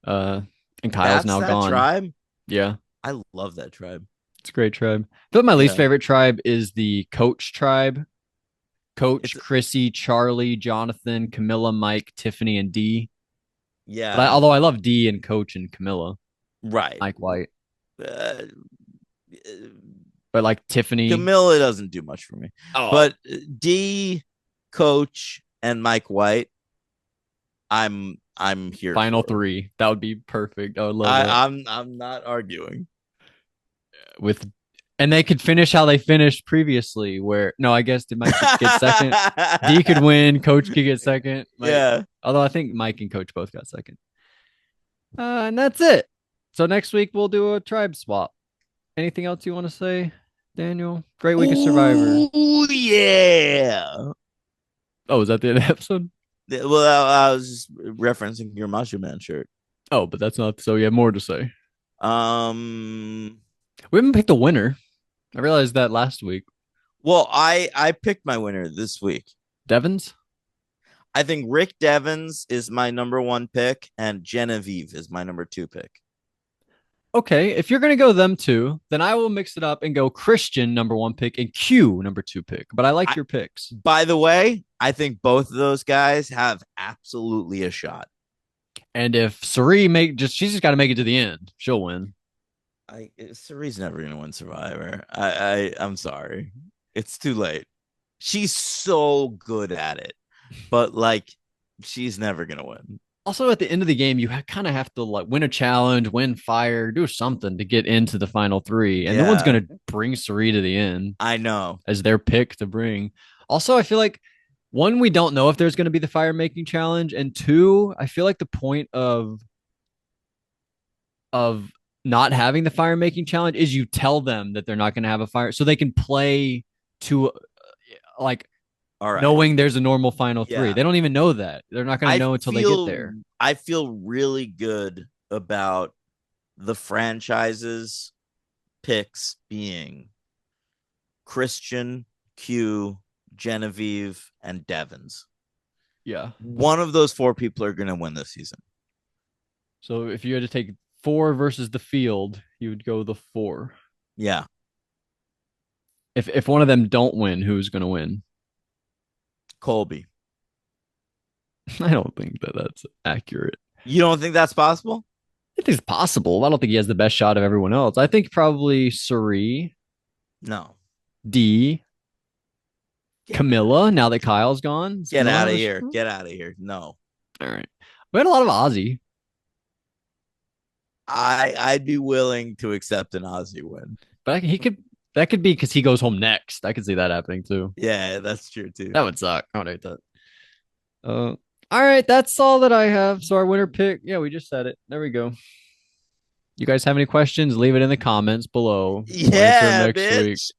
Speaker 1: and Kyle's
Speaker 2: That's
Speaker 1: now
Speaker 2: that
Speaker 1: gone.
Speaker 2: tribe.
Speaker 1: Yeah,
Speaker 2: I love that tribe.
Speaker 1: it's a great tribe. But my least
Speaker 2: Yeah.
Speaker 1: favorite tribe is the Coach tribe. Coach,
Speaker 2: It's-
Speaker 1: Chrissy, Charlie, Jonathan, Camilla, Mike, Tiffany, and D.
Speaker 2: Yeah.
Speaker 1: Although I love D and Coach and Camilla,
Speaker 2: Right.
Speaker 1: Mike White,
Speaker 2: Uh,
Speaker 1: but like Tiffany.
Speaker 2: Camilla doesn't do much for me.
Speaker 1: Oh,
Speaker 2: But D, Coach, and Mike White, I'm here.
Speaker 1: final
Speaker 2: for.
Speaker 1: 3. That would be perfect. I would love that.
Speaker 2: I'm not arguing.
Speaker 1: With And they could finish how they finished previously, where no, I guess did Mike get second? D could win, Coach could get second. Mike,
Speaker 2: Yeah.
Speaker 1: although I think Mike and Coach both got second. And that's it. So next week we'll do a tribe swap. Anything else you want to say, Daniel? Great week of Survivor.
Speaker 2: Ooh, yeah.
Speaker 1: Oh, is that the end of the episode?
Speaker 2: Well, I was just referencing your Macho Man shirt.
Speaker 1: Oh, but that's not so. You have more to say.
Speaker 2: Um,
Speaker 1: We haven't picked a winner. I realized that last week.
Speaker 2: well, I picked my winner this week.
Speaker 1: Devons?
Speaker 2: I think Rick Devens is my number one pick, and Genevieve is my number two pick.
Speaker 1: Okay, if you're gonna go them two, then I will mix it up and go Christian number one pick and Q number two pick. But I like
Speaker 2: I,
Speaker 1: your picks.
Speaker 2: by the way, I think both of those guys have absolutely a shot.
Speaker 1: And if Sari she's just got to make it to the end, she'll win.
Speaker 2: Sari's never gonna win Survivor. I'm sorry, it's too late. She's so good at it, but like, she's never gonna win.
Speaker 1: Also, at the end of the game, you kind of have to like win a challenge, win fire, do something to get into the final three, and no one's
Speaker 2: Yeah,
Speaker 1: gonna bring Sari to the end
Speaker 2: I know.
Speaker 1: as their pick to bring. Also, I feel like one, we don't know if there's going to be the fire making challenge, and two, I feel like the point of not having the fire making challenge is you tell them that they're not going to have a fire, so they can play to like
Speaker 2: All right.
Speaker 1: knowing there's a normal final three.
Speaker 2: Yeah.
Speaker 1: They don't even know that. They're not going to
Speaker 2: I
Speaker 1: know until they get there.
Speaker 2: I feel really good about the franchise's picks being Christian, Q, Genevieve, and Devons.
Speaker 1: Yeah.
Speaker 2: One of those four people are going to win this season.
Speaker 1: So if you had to take four versus the field, you would go the four.
Speaker 2: Yeah.
Speaker 1: If one of them don't win, who's going to win?
Speaker 2: Colby.
Speaker 1: I don't think that that's accurate.
Speaker 2: You don't think that's possible?
Speaker 1: I think it's possible. I don't think he has the best shot of everyone else. I think probably Suri,
Speaker 2: No.
Speaker 1: D, Camilla. Now that Kyle's gone,
Speaker 2: Get out of here. Get out of here. No.
Speaker 1: All right. We had a lot of Ozzy.
Speaker 2: I'd be willing to accept an Aussie win.
Speaker 1: But he could. That could be because he goes home next. I could see that happening too.
Speaker 2: Yeah, that's true too.
Speaker 1: That would suck. I would hate that. All right, that's all that I have. So our winner pick, yeah, we just said it. There we go. You guys have any questions? Leave it in the comments below. We'll answer them
Speaker 2: Yeah,
Speaker 1: next week.
Speaker 2: bitch.